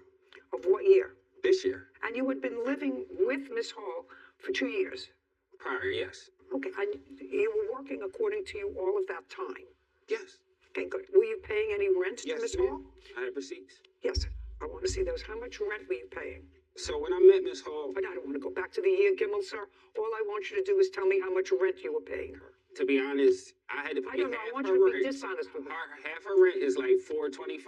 Of what year? This year. And you had been living with Miss Hall for 2 years? Prior, yes. Okay, and you were working according to you all of that time? Yes. Okay, good. Were you paying any rent to Miss Hall? I have receipts. Yes. I want to see those. How much rent were you paying? So when I met Miss Hall... I don't want to go back to the year, Gimmel, sir. All I want you to do is tell me how much rent you were paying her. To be honest, I had to pay I don't know. I want you to be dishonest with me. Half her rent is like $425,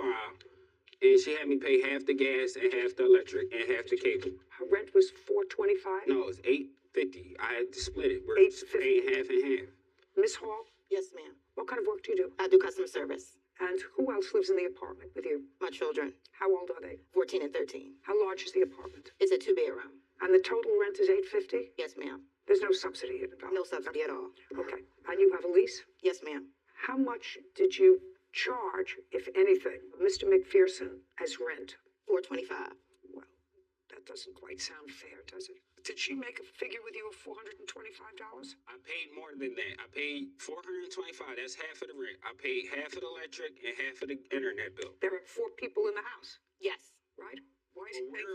and she had me pay half the gas and half the electric and half the cable. Her rent was $425? No, it was $850. I had to split it. We're $850. paying half and half. Miss Hall? Yes, ma'am. What kind of work do you do? I do customer service. And who else lives in the apartment with you? My children. How old are they? 14 and 13. How large is the apartment? It's a 2-bedroom. And the total rent is $850? Yes, ma'am. There's no subsidy involved? No subsidy at all. Okay. And you have a lease? Yes, ma'am. How much did you charge, if anything, Mr. McPherson as rent? $425. Well, that doesn't quite sound fair, does it? Did she make a figure with you of $425? I paid more than that. I paid $425. That's half of the rent. I paid half of the electric and half of the internet bill. There are 4 people in the house? Yes. Right? Why is he paying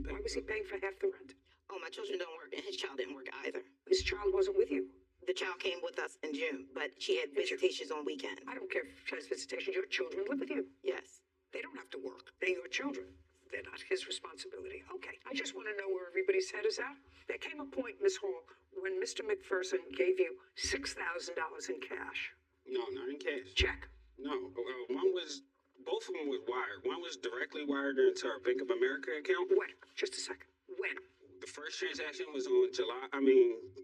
Why was he paying for half the rent? Oh, my children don't work, and his child didn't work either. His child wasn't with you? The child came with us in June, but she had visitations on weekends. I don't care if she has visitations. Your children live with you. Yes. They don't have to work. They're your children. They're not his responsibility. Okay, I just want to know where everybody's head is at. There came a point, Miss Hall, when Mr. McPherson gave you $6,000 in cash. No, not in cash. Check. No, both of them was wired. One was directly wired into our Bank of America account. When? Just a second. When? The first transaction was on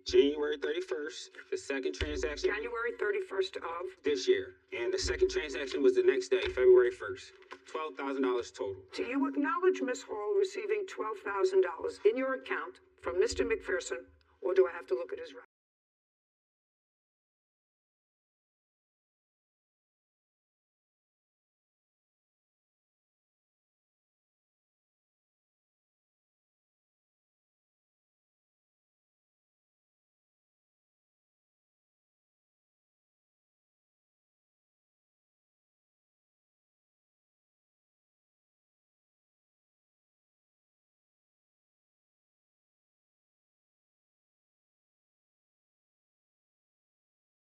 January 31st. The second transaction... January 31st of? This year. And the second transaction was the next day, February 1st. $12,000 total. Do you acknowledge Miss Hall receiving $12,000 in your account from Mr. McPherson, or do I have to look at his record?